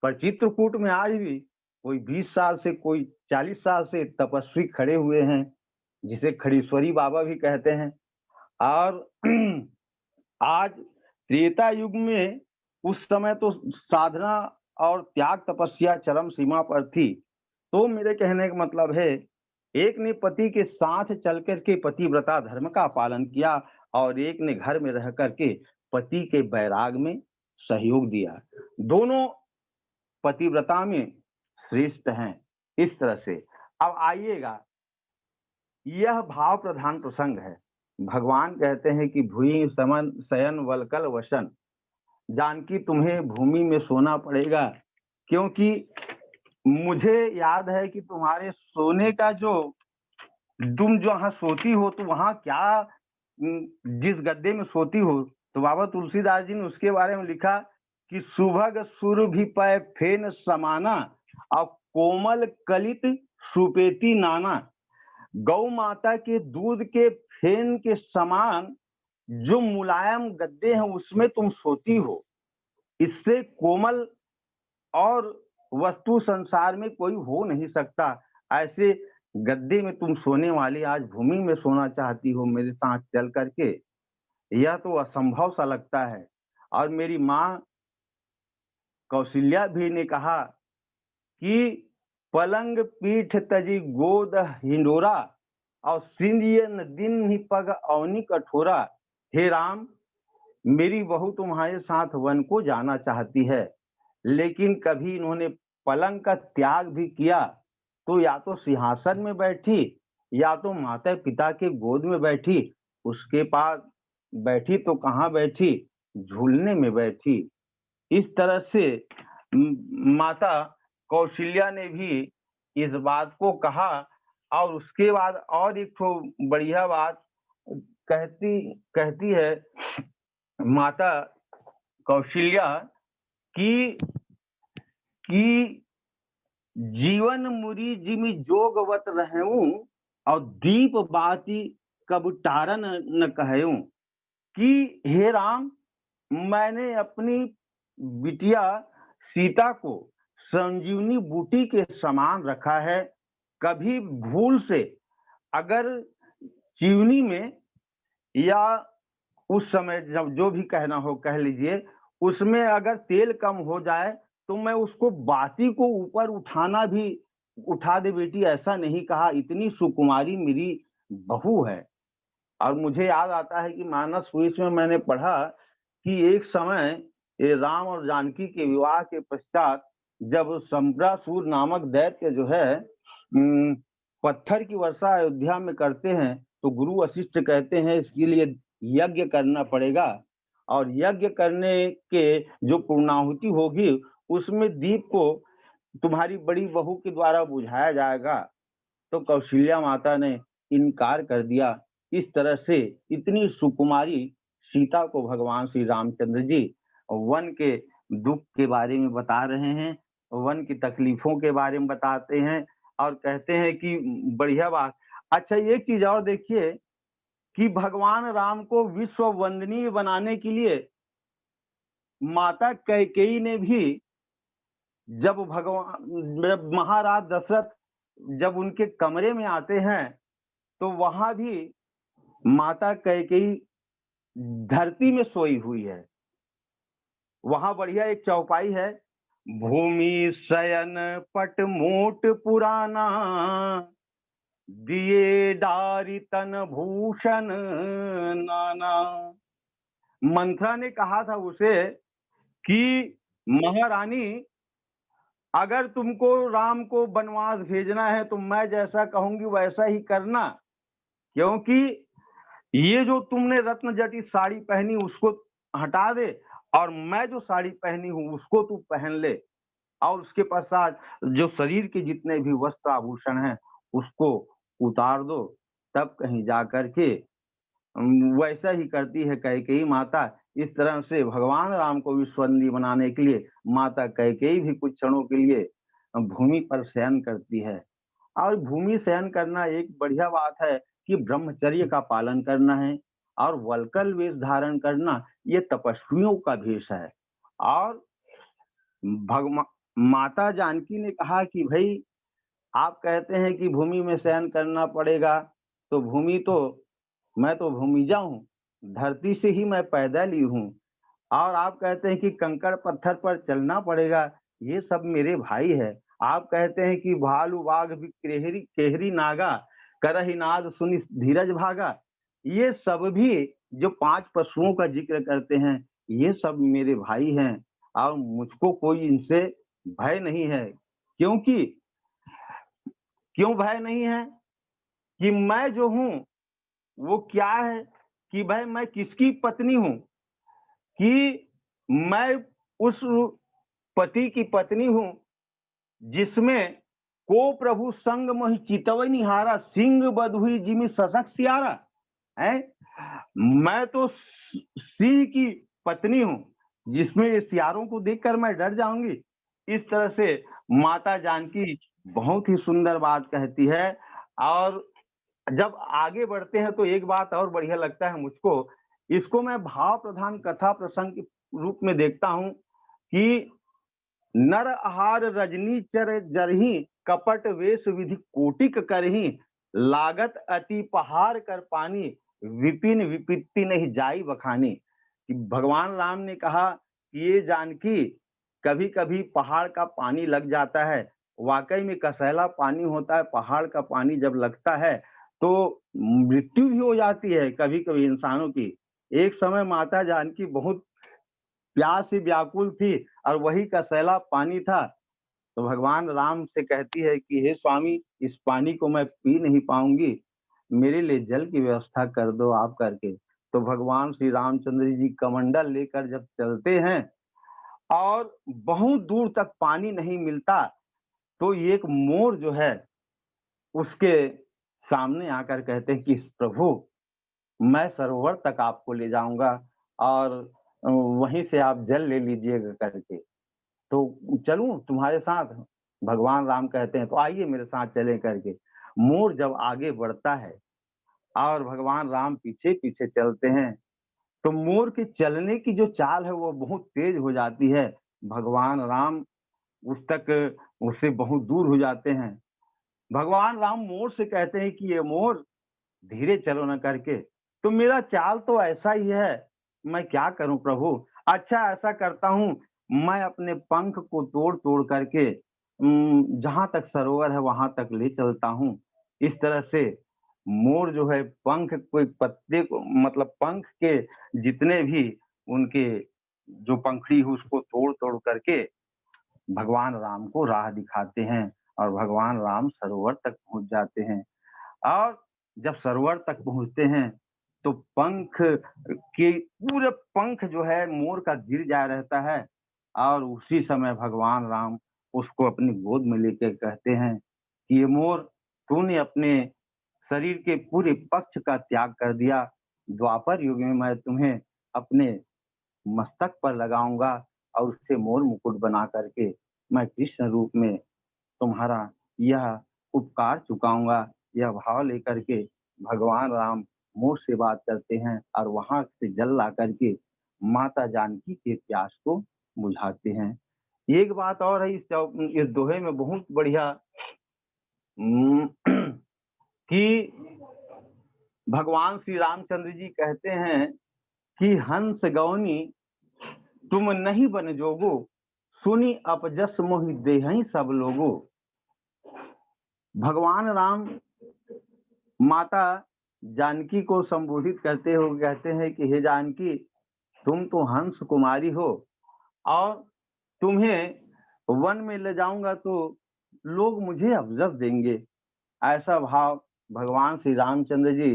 पर चित्रकूट में आज भी कोई 20 साल से, कोई 40 साल से तपस्वी खड़े हुए हैं, जिसे खड़ीश्वरी बाबा भी कहते हैं। और आज त्रेता युग में उस समय तो साधना और त्याग तपस्या चरम सीमा पर थी। तो मेरे कहने का मतलब है, एक ने पति के साथ चल करके पतिव्रता धर्म का पालन किया और एक ने घर में रह करके पति के बैराग में सहयोग दिया। दोनों पतिव्रता में श्रेष्ठ हैं। इस तरह से अब आइएगा, यह भाव प्रधान प्रसंग है। भगवान कहते हैं कि भूमि समन शयन वलकल वसन, जानकी तुम्हें भूमि में सोना पड़ेगा, क्योंकि मुझे याद है कि तुम्हारे सोने का जो तुम जहाँ सोती हो तो वहां क्या, जिस गद्दे में सोती हो, तो बाबा तुलसीदास जी ने उसके बारे में लिखा कि सुभग सुर भी पै फेन समाना और कोमल कलित सुपेती नाना। गौ माता के दूध के फेन के समान जो मुलायम गद्दे हैं उसमें तुम सोती हो। इससे कोमल और वस्तु संसार में कोई हो नहीं सकता। ऐसे गद्दे में तुम सोने वाली आज भूमि में सोना चाहती हो मेरे साथ चल करके, यह तो असंभव सा लगता है। और मेरी माँ कौशल्या भी ने कहा कि पलंग पीठ तजी गोद हिंडोरा और सिंधियन दिन ही पग अवनी कठोरा। हे राम, मेरी बहू तुम्हारे साथ वन को जाना चाहती है, लेकिन कभी इन्होंने पलंग का त्याग भी किया तो या तो सिंहासन में बैठी या तो माता पिता के गोद में बैठी। उसके पास बैठी तो कहाँ बैठी, झूलने में बैठी। इस तरह से माता कौशल्या ने भी इस बात को कहा। और उसके बाद और एक तो बढ़िया बात कहती है माता कौशल्या कि जीवन मुरी जिमि जोगवत रहूं और दीप बाती कब टारन न कहूं। कि हे राम, मैंने अपनी बिटिया सीता को संजीवनी बूटी के समान रखा है। कभी भूल से अगर जीवनी में या उस समय जब जो भी कहना हो कह लीजिए, उसमें अगर तेल कम हो जाए तो मैं उसको बाती को ऊपर उठा दे बेटी, ऐसा नहीं कहा। इतनी सुकुमारी मेरी बहू है। और मुझे याद आता है कि मानस पुरुष में मैंने पढ़ा कि एक समय राम और जानकी के विवाह के पश्चात जब संबरासुर नामक दैत्य जो है पत्थर की वर्षा अयोध्या में करते हैं, तो गुरु वशिष्ठ कहते हैं इसके लिए यज्ञ करना पड़ेगा और यज्ञ करने के जो पूर्णाहुति होगी उसमें दीप को तुम्हारी बड़ी बहू के द्वारा बुझाया जाएगा। तो कौशल्या माता ने इनकार कर दिया। इस तरह से इतनी सुकुमारी सीता को भगवान श्री रामचंद्र जी वन के दुख के बारे में बता रहे हैं, वन की तकलीफों के बारे में बताते हैं और कहते हैं कि बढ़िया बात। अच्छा, एक चीज और देखिए कि भगवान राम को विश्व वंदनीय बनाने के लिए माता कैकेयी ने भी जब महाराज दशरथ जब उनके कमरे में आते हैं तो वहां भी माता कैकेयी धरती में सोई हुई है। वहां बढ़िया एक चौपाई है, भूमि शयन पट मोट पुराना, दिए डारी तन भूषण नाना। मंथरा ने कहा था उसे कि महारानी, अगर तुमको राम को वनवास भेजना है तो मैं जैसा कहूंगी वैसा ही करना, क्योंकि ये जो तुमने रत्न जटित साड़ी पहनी उसको हटा दे और मैं जो साड़ी पहनी हूं उसको तू पहन ले, और उसके पश्चात जो शरीर के जितने भी वस्त्र आभूषण हैं उसको उतार दो, तब कहीं जा करके वैसा ही करती है कैकेयी माता। इस तरह से भगवान राम को विश्ववंदनीय बनाने के लिए माता कैकेयी भी कुछ क्षणों के लिए भूमि पर शयन करती है। और भूमि शयन करना एक बढ़िया बात है कि ब्रह्मचर्य का पालन करना है, और वल्कल वेश धारण करना ये तपस्वियों का भेष है। और माता जानकी ने कहा कि भाई आप कहते हैं कि भूमि में शयन करना पड़ेगा, तो भूमि तो मैं तो भूमिजा हूँ, धरती से ही मैं पैदा ली हूँ, और आप कहते हैं कि कंकड़ पत्थर पर चलना पड़ेगा, ये सब मेरे भाई है। आप कहते हैं कि भालू बाघ भी केहरी केहरी नागा, करहि नाद सुनि धीरज भागा, ये सब भी जो 5 पशुओं का जिक्र करते हैं ये सब मेरे भाई हैं, और मुझको कोई इनसे भय नहीं है। क्योंकि क्यों भय नहीं है कि मैं जो हूं वो क्या है कि भाई मैं किसकी पत्नी हूं, कि मैं उस पति की पत्नी हूं जिसमें को प्रभु संग मोहि चितवै निहारा, सिंह बधुई जिमि सशक सियारा है। मैं तो सिंह की पत्नी हूं जिसमें ये सियारों को देखकर मैं डर जाऊंगी। इस तरह से माता जानकी बहुत ही सुंदर बात कहती है। और जब आगे बढ़ते हैं तो एक बात और बढ़िया लगता है मुझको, इसको मैं भाव प्रधान कथा प्रसंग के रूप में देखता हूं कि नर आहार रजनी चर जरही, कपट वेश विधि कोटिक करही, लागत अति पहाड़ कर पानी, विपिन विपत्ति नहीं जाई बखानी। कि भगवान राम ने कहा कि ये जानकी कभी कभी पहाड़ का पानी लग जाता है, वाकई में कसैला पानी होता है, पहाड़ का पानी जब लगता है तो मृत्यु भी हो जाती है कभी कभी इंसानों की। एक समय माता जानकी बहुत प्यास से व्याकुल थी और वही कसैला पानी था, तो भगवान राम से कहती है कि हे स्वामी, इस पानी को मैं पी नहीं पाऊंगी, मेरे लिए जल की व्यवस्था कर दो आप करके। तो भगवान श्री रामचंद्र जी कमंडल लेकर जब चलते हैं और बहुत दूर तक पानी नहीं मिलता, तो एक मोर जो है उसके सामने आकर कहते हैं कि प्रभु मैं सरोवर तक आपको ले जाऊंगा और वहीं से आप जल ले लीजिएगा करके, तो चलूं तुम्हारे साथ। भगवान राम कहते हैं तो आइए मेरे साथ चलें करके। मोर जब आगे बढ़ता है और भगवान राम पीछे पीछे चलते हैं, तो मोर के चलने की जो चाल है वो बहुत तेज हो जाती है। भगवान राम उससे बहुत दूर हो जाते हैं। भगवान राम मोर से कहते हैं कि ये मोर धीरे चलो न करके, तो मेरा चाल तो ऐसा ही है, मैं क्या करूं प्रभु। अच्छा ऐसा करता हूं, मैं अपने पंख को तोड़ तोड़ करके जहां तक सरोवर है वहां तक ले चलता हूं। इस तरह से मोर जो है पंख कोई पत्ते को मतलब पंख के जितने भी उनके जो पंखड़ी है उसको तोड़ तोड़ करके भगवान राम को राह दिखाते हैं और भगवान राम सरोवर तक पहुंच जाते हैं। और जब सरोवर तक पहुंचते हैं तो पंख के पूरे पंख जो है मोर का गिर जा रहता है, और उसी समय भगवान राम उसको अपनी गोद में लेकर कहते हैं कि ये मोर, तूने अपने शरीर के पूरे पक्ष का त्याग कर दिया, द्वापर युग में मैं तुम्हें अपने मस्तक पर लगाऊंगा और उससे मोर मुकुट बना करके मैं कृष्ण रूप में तुम्हारा यह उपकार चुकाऊंगा। यह भाव लेकर के भगवान राम मोर से बात करते हैं और वहां से जल ला करके माता जानकी के प्यास को बुझाते हैं। एक बात और है इस दोहे में बहुत बढ़िया कि भगवान श्री रामचंद्र जी कहते हैं कि हंस गौनी तुम नहीं बन जोगो, सुनी अपजस मोहि देहई सब लोगो। भगवान राम माता जानकी को संबोधित करते हो कहते हैं कि हे जानकी, तुम तो हंस कुमारी हो और तुम्हें वन में ले जाऊंगा तो लोग मुझे अफजस देंगे। ऐसा भाव भगवान श्री रामचंद्र जी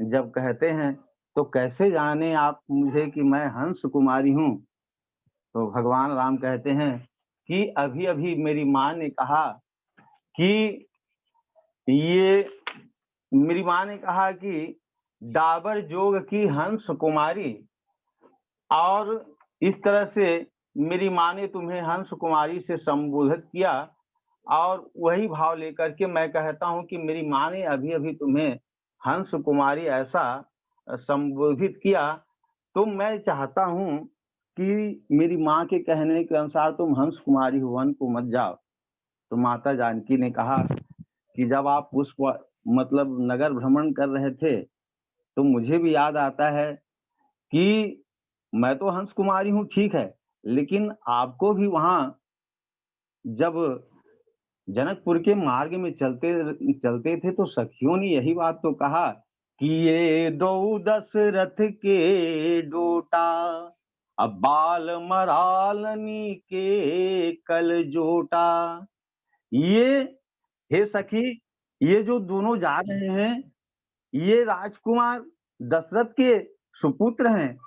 जब कहते हैं तो कैसे जाने आप मुझे कि मैं हंस कुमारी हूँ। तो भगवान राम कहते हैं कि अभी अभी मेरी माँ ने कहा कि डाबर जोग की हंस कुमारी, और इस तरह से मेरी माँ ने तुम्हें हंस कुमारी से संबोधित किया और वही भाव लेकर के मैं कहता हूँ कि मेरी माँ ने अभी अभी तुम्हें हंस कुमारी ऐसा संबोधित किया, तो मैं चाहता हूँ कि मेरी माँ के कहने के अनुसार तुम हंस कुमारी वन को मत जाओ। तो माता जानकी ने कहा कि जब आप उस मतलब नगर भ्रमण कर रहे थे तो मुझे भी याद आता है कि मैं तो हंस कुमारी हूँ, ठीक है, लेकिन आपको भी वहां जब जनकपुर के मार्ग में चलते थे तो सखियों ने यही बात तो कहा कि ये दो दशरथ के डोटा, अब बाल मरालनी के कल जोटा। ये हे सखी, ये जो दोनों जा रहे हैं ये राजकुमार दशरथ के सुपुत्र हैं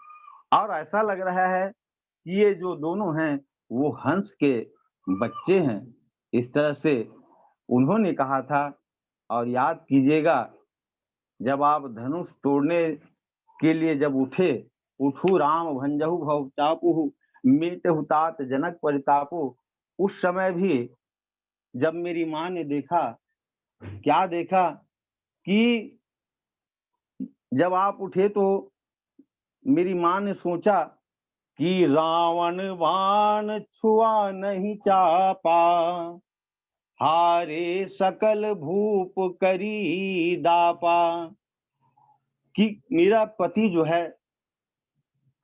और ऐसा लग रहा है कि ये जो दोनों हैं वो हंस के बच्चे हैं। इस तरह से उन्होंने कहा था। और याद कीजिएगा जब आप धनुष तोड़ने के लिए जब उठू राम भंजहु भव चापु मेटहु तात जनक परितापो, उस समय भी जब मेरी माँ ने देखा, क्या देखा कि जब आप उठे तो मेरी माँ ने सोचा कि रावण बाण छुआ नहीं चापा, हारे सकल भूप करी दापा, कि मेरा पति जो है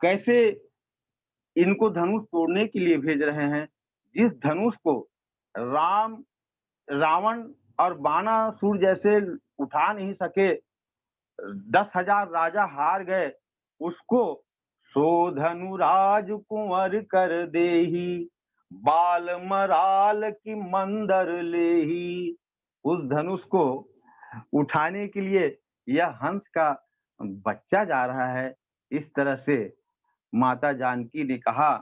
कैसे इनको धनुष तोड़ने के लिए भेज रहे हैं, जिस धनुष को रावण और बाणासुर जैसे उठा नहीं सके, 10,000 राजा हार गए, उसको सो धनुराज कुंवर कर देही, बाल मराल की मंदर लेही। उस धनुष को उठाने के लिए यह हंस का बच्चा जा रहा है। इस तरह से माता जानकी ने कहा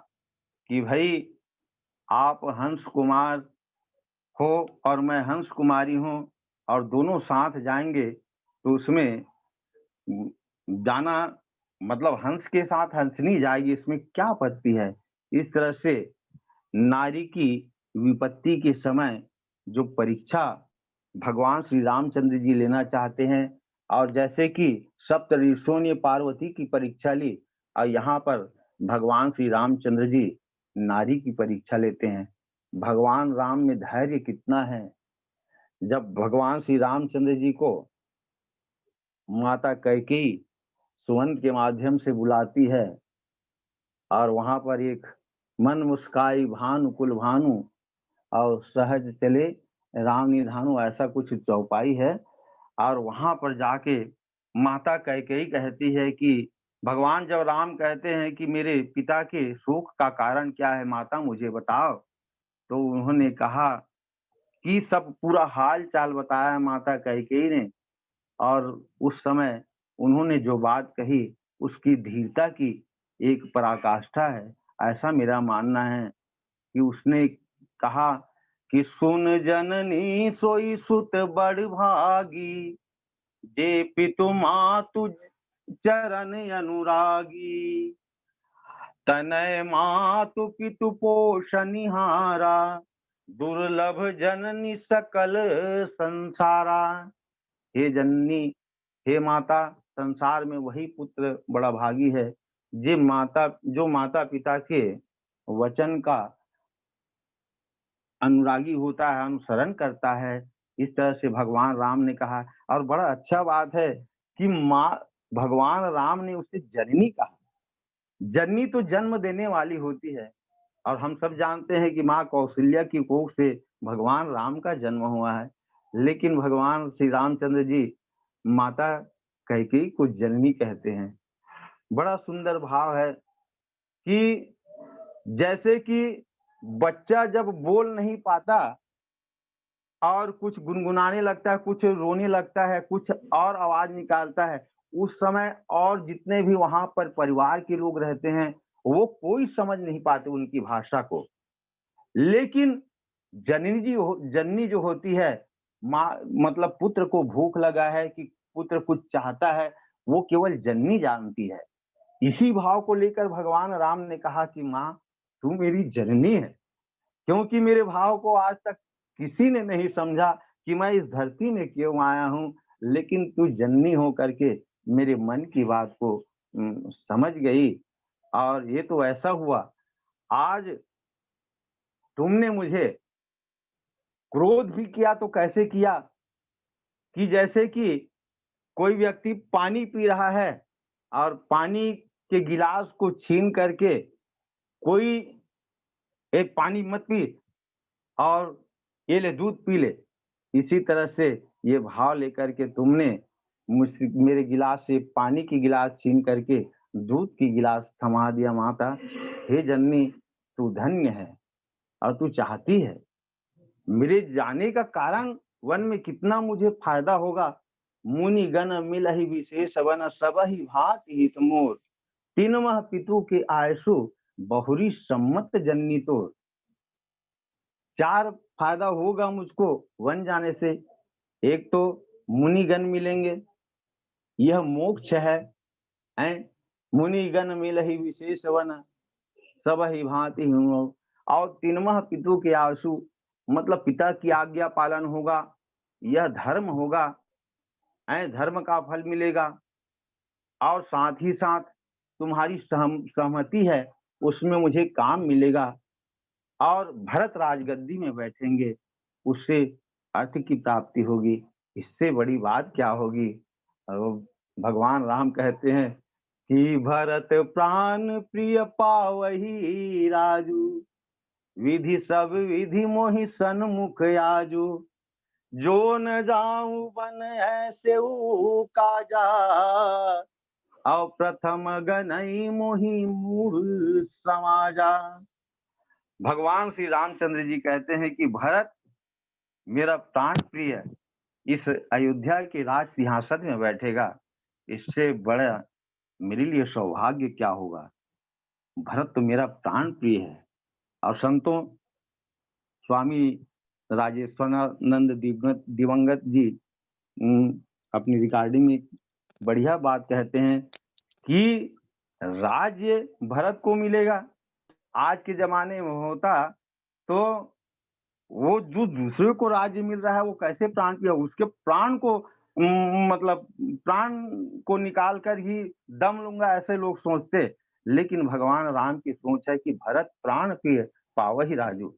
कि भाई आप हंस कुमार हो और मैं हंस कुमारी हूँ और दोनों साथ जाएंगे तो उसमें जाना मतलब हंस के साथ हंसनी जाएगी, इसमें क्या आपत्ति है। इस तरह से नारी की विपत्ति के समय जो परीक्षा भगवान श्री रामचंद्र जी लेना चाहते हैं, और जैसे कि सप्त ऋषियों ने पार्वती की परीक्षा ली और यहाँ पर भगवान श्री रामचंद्र जी नारी की परीक्षा लेते हैं। भगवान राम में धैर्य कितना है। जब भगवान श्री रामचंद्र जी को माता कैकेयी सुवंत के माध्यम से बुलाती है और वहां पर एक मन मुस्काई भानु कुल भानु और सहज चले राम निधानु, ऐसा कुछ चौपाई है। और वहां पर जाके माता कैकेयी कहती है कि भगवान जब राम कहते हैं कि मेरे पिता के शोक का कारण क्या है माता मुझे बताओ, तो उन्होंने कहा कि सब पूरा हाल चाल बताया माता कैकेयी ने। और उस समय उन्होंने जो बात कही उसकी धीरता की एक पराकाष्ठा है, ऐसा मेरा मानना है कि उसने कहा कि सुन जननी सोई सुत बड़ भागी, जे पितु मातु चरण अनुरागी, तनय मातु पितु पोषनिहारा, दुर्लभ जननी सकल संसारा। हे जननी, हे माता, संसार में वही पुत्र बड़ा भागी है जो माता पिता के वचन का अनुरागी होता है, अनुसरण करता है। इस तरह से भगवान राम ने कहा। और बड़ा अच्छा बात है कि भगवान राम ने उसे जननी कहा। जननी तो जन्म देने वाली होती है, और हम सब जानते हैं कि माँ कौशल्या की कोख से भगवान राम का जन्म हुआ है। लेकिन भगवान श्री रामचंद्र जी माता कैकेयी को जननी कहते हैं। बड़ा सुंदर भाव है कि जैसे कि बच्चा जब बोल नहीं पाता और कुछ गुनगुनाने लगता है, कुछ रोने लगता है, कुछ और आवाज निकालता है, उस समय और जितने भी वहां पर परिवार के लोग रहते हैं वो कोई समझ नहीं पाते उनकी भाषा को। लेकिन जननी जो होती है, माँ मतलब पुत्र को भूख लगा है कि पुत्र कुछ चाहता है, वो केवल जननी जानती है। इसी भाव को लेकर भगवान राम ने कहा कि माँ तू मेरी जननी है, क्योंकि मेरे भाव को आज तक किसी ने नहीं समझा कि मैं इस धरती में क्यों आया हूँ, लेकिन तू जननी हो करके मेरे मन की बात को समझ गई। और ये तो ऐसा हुआ, आज तुमने मुझे क्रोध भी किया तो कैसे किया कि जैसे कि कोई व्यक्ति पानी पी रहा है और पानी के गिलास को छीन करके कोई एक पानी मत पी और ये ले दूध पी ले, इसी तरह से ये भाव लेकर के तुमने मुझसे मेरे गिलास से पानी की गिलास छीन करके दूध की गिलास थमा दिया। माता हे जननी तू धन्य है और तू चाहती है मेरे जाने का कारण वन में कितना मुझे फायदा होगा। मुनि गण मिलहि विशेष वन सबहि भांति हित मोर, तीनमह पितु के आयसु बहुरी सम्मत जननी तोर। 4 फायदा होगा मुझको वन जाने से। एक तो मुनिगण मिलेंगे, यह मोक्ष है। मुनिगण मिलहि विशेष वन सबहि भांति हित मोर। और तीनमह पितु के आयसु मतलब पिता की आज्ञा पालन होगा, यह धर्म होगा, धर्म का फल मिलेगा। और साथ ही साथ तुम्हारी सहमति है उसमें मुझे काम मिलेगा। और भरत राजगद्दी में बैठेंगे, उससे अर्थ की प्राप्ति होगी। इससे बड़ी बात क्या होगी। भगवान राम कहते हैं कि भरत प्राण प्रिय पावही राजू, विधि सब विधि मोहि सन्मुख आजू, जो न जाऊं बन ऐसे काजा, और प्रथम गनई मोहि मूढ़ समाजा। भगवान श्री रामचंद्र जी कहते हैं कि भरत मेरा प्राण प्रिय इस अयोध्या के राज सिंहासन में बैठेगा, इससे बड़ा मेरे लिए सौभाग्य क्या होगा। भरत तो मेरा प्राण प्रिय है। और संतों, स्वामी राजेश्वरानंद दिवंगत जी अपनी रिकॉर्डिंग में बढ़िया बात कहते हैं कि राज्य भरत को मिलेगा। आज के जमाने में होता तो वो जो दूसरे को राज्य मिल रहा है वो कैसे प्राण पिया, उसके प्राण को मतलब प्राण को निकाल कर ही दम लूंगा, ऐसे लोग सोचते। लेकिन भगवान राम की सोच है कि भरत प्राण पिय पावहि राजू।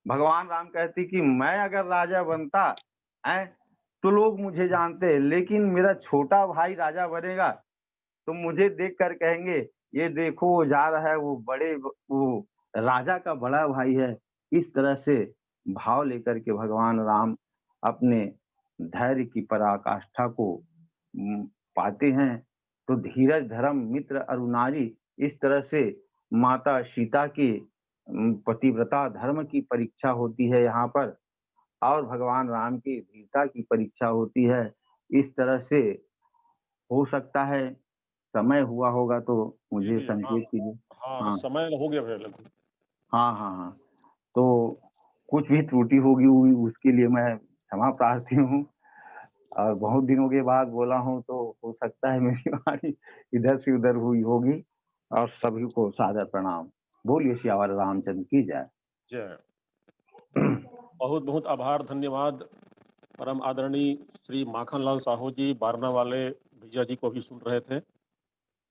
भगवान राम कहते कि मैं अगर राजा बनता तो लोग मुझे जानते, लेकिन मेरा छोटा भाई राजा बनेगा तो मुझे देख कर कहेंगे ये देखो वो जा रहा है, वो राजा का बड़ा भाई है। इस तरह से भाव लेकर के भगवान राम अपने धैर्य की पराकाष्ठा को पाते हैं। तो धीरज धर्म मित्र अरुणारी, इस तरह से माता सीता की पतिव्रता धर्म की परीक्षा होती है यहाँ पर, और भगवान राम की वीरता की परीक्षा होती है। इस तरह से हो सकता है समय हुआ होगा तो मुझे संकेत कीजिए। हाँ, समय हो गया लगभग। हाँ, तो कुछ भी त्रुटि होगी उसके लिए मैं क्षमा प्रार्थी हूँ। और बहुत दिनों के बाद बोला हूँ तो हो सकता है मेरी वाणी इधर से उधर हुई होगी। और सभी को सादर प्रणाम। बोलिए सियावर रामचंद्र की जय। जय। बहुत बहुत आभार, धन्यवाद परम आदरणीय श्री माखनलाल साहू जी, बारना वाले भैया जी को भी सुन रहे थे।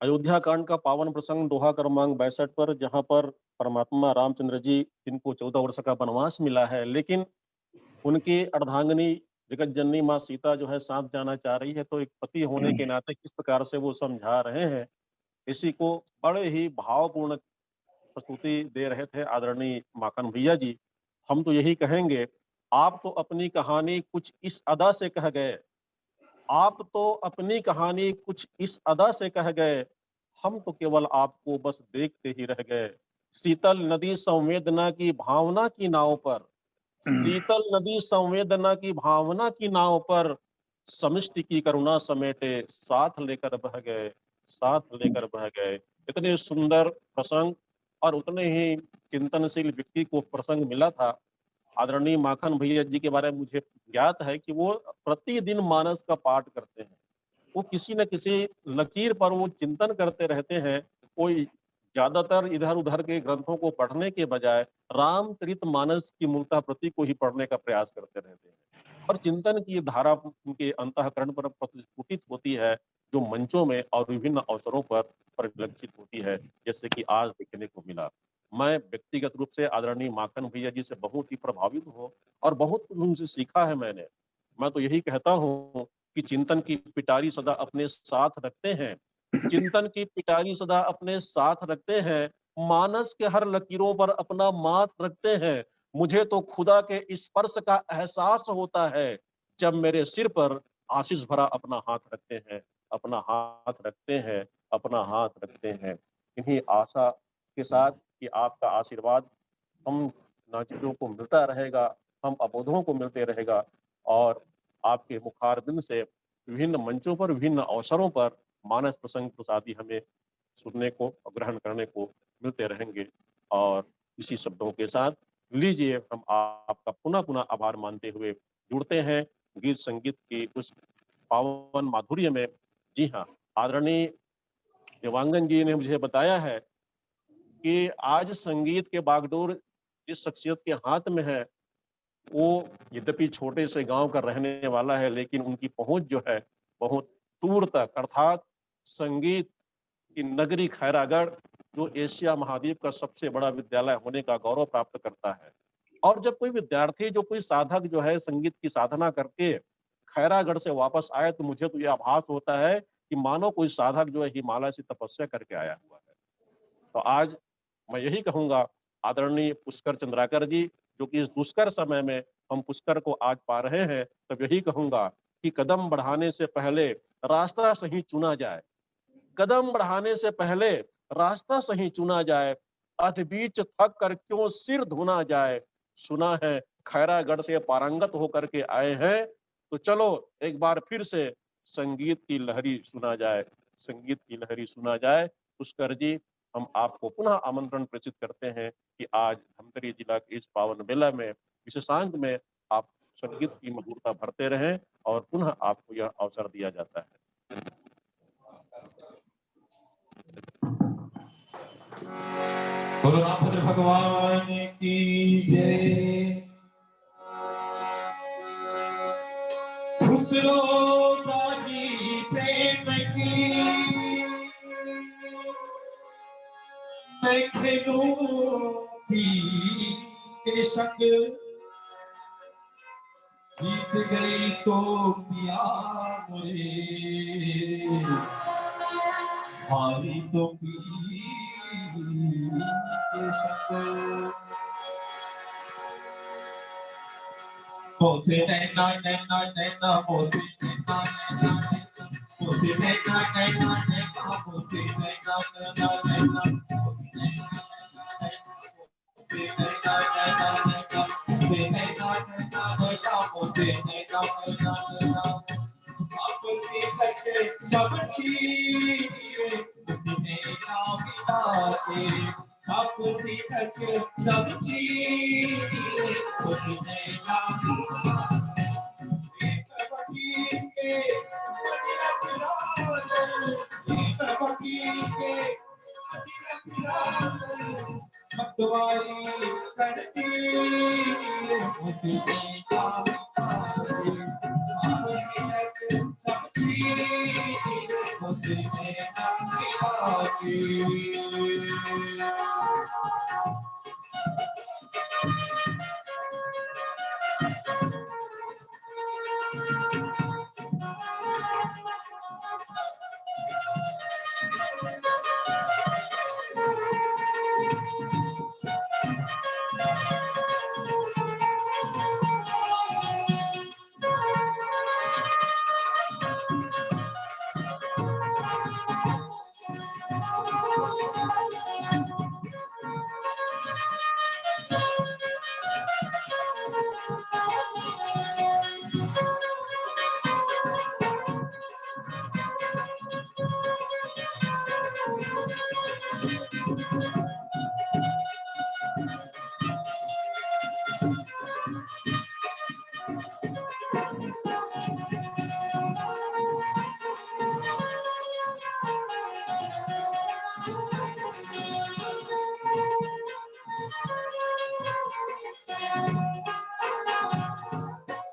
अयोध्या कांड का पावन प्रसंग दोहा क्रमांक 62 पर, जहां पर परमात्मा रामचंद्र जी, जिनको 14 वर्ष का वनवास मिला है, लेकिन उनकी अर्धांगिनी जगत जननी माँ सीता जो है साथ जाना चाह रही है, तो एक पति होने के नाते किस प्रकार से वो समझा रहे हैं, इसी को बड़े ही भावपूर्ण प्रस्तुति दे रहे थे आदरणीय माखन भैया जी। हम तो यही कहेंगे, आप तो अपनी कहानी कुछ इस अदा से कह गए, आप तो अपनी कहानी कुछ इस अदा से कह गए, हम तो केवल आपको बस देखते ही रह गए। शीतल नदी संवेदना की भावना की नाव पर, शीतल नदी संवेदना की भावना की नाव पर, समिष्टि की करुणा समेटे साथ लेकर बह गए, साथ लेकर बह गए। इतने सुंदर प्रसंग और उतने ही चिंतनशील व्यक्ति को प्रसंग मिला था। आदरणीय माखन भैया जी के बारे में मुझे ज्ञात है कि वो प्रतिदिन मानस का पाठ करते हैं। वो किसी न किसी लकीर पर वो चिंतन करते रहते हैं। कोई ज्यादातर इधर उधर के ग्रंथों को पढ़ने के बजाय रामचरितमानस की मूलतः प्रति को ही पढ़ने का प्रयास करते रहते हैं, और चिंतन की धारा उनके अंतःकरण पर प्रस्फुटित होती है, जो मंचों में और विभिन्न अवसरों पर परिलक्षित होती है, जैसे कि आज देखने को मिला। मैं व्यक्तिगत रूप से आदरणीय माखन भैया जी से बहुत ही प्रभावित हूँ और बहुत कुछ उनसे सीखा है मैंने। मैं तो यही कहता हूँ कि चिंतन की पिटारी सदा अपने साथ रखते हैं, चिंतन की पिटारी सदा अपने साथ रखते हैं, मानस के हर लकीरों पर अपना माथ रखते हैं। मुझे तो खुदा के स्पर्श का एहसास होता है, जब मेरे सिर पर आशीष भरा अपना हाथ रखते हैं, अपना हाथ रखते हैं, अपना हाथ रखते हैं। इन्हीं आशा के साथ कि आपका आशीर्वाद हम नाचियों को मिलता रहेगा, हम अबोधों को मिलते रहेगा, और आपके मुखारबिंद से विभिन्न मंचों पर, विभिन्न अवसरों पर मानस प्रसंग प्रसादी हमें सुनने को और ग्रहण करने को मिलते रहेंगे। और इसी शब्दों के साथ लीजिए हम आपका पुनः पुनः आभार मानते हुए जुड़ते हैं गीत संगीत की उस पावन माधुर्य में। जी हाँ, आदरणीय देवांगन जी ने मुझे बताया है कि आज संगीत के बागडोर जिस शख्सियत के हाथ में है, वो यद्यपि छोटे से गांव का रहने वाला है, लेकिन उनकी पहुंच जो है बहुत दूर तक, अर्थात संगीत की नगरी खैरागढ़, जो एशिया महाद्वीप का सबसे बड़ा विद्यालय होने का गौरव प्राप्त करता है। और जब कोई विद्यार्थी, जो कोई साधक जो है संगीत की साधना करके खैरागढ़ से वापस आए, तो मुझे तो यह आभास होता है कि मानो कोई साधक जो है हिमालय से तपस्या करके आया हुआ है। तो आज मैं यही कहूंगा, आदरणीय पुष्कर चंद्राकर जी, जो कि इस दुष्कर समय में हम पुष्कर को आज पा रहे हैं, तब यही कहूंगा कि कदम बढ़ाने से पहले रास्ता सही चुना जाए, कदम बढ़ाने से पहले रास्ता सही चुना जाए, अध बीच थक कर क्यों सिर धुना जाए। सुना है खैरागढ़ से पारंगत होकर के आए हैं, तो चलो एक बार फिर से संगीत की लहरी सुना जाए, संगीत की लहरी सुना जाए। पुष्कर जी, हम आपको पुनः आमंत्रण प्रेषित करते हैं कि आज धमतरी जिला के इस पावन मेला में, विशेषांक में आप संगीत की मधुरता भरते रहें, और पुनः आपको यह अवसर दिया जाता है। बोलो रामचंद्र भगवान की जय। खुसरो बाजी प्रेम की मैं खेलूं के संग, जीत गई तो पिया मुझे, हारी तो पी के संग। मोते नैना नैना नैना, मोते नैना नैना नैना, मोते नैना नैना नैना, मोते नैना नैना नैना, मोते नैना नैना नैना, मोते नैना नैना नैना, मोते नैना नैना नैना। अपने करके सब चीज़ तुमने ना मिलाते, अपने करके सब चीज़ तुमने ना मिलाते। एक वकील के वकील फिराद, एक वकील के वकील फिराद, मतवारी करती तुमने ना मिलाते। सब चीज़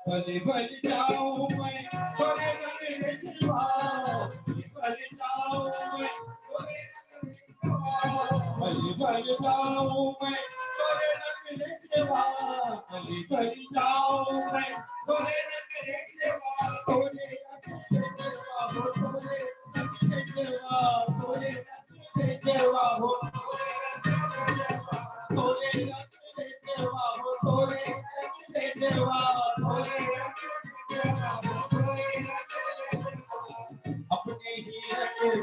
भले भले जाऊं मैं थोड़े रंग में जीवा भले जाऊं मैं थोड़े रंग में जीवा भले भले जाऊं मैं थोड़े रंग में जीवा भले भले जाऊं मैं थोड़े रंग में जीवा थोड़े रंग में जीवा हो थोड़े रंग में जीवा थोड़े रंग में जीवा हो थोड़े रंग में जीवा हो थोड़े रंग में जीवा अपने ही रंगली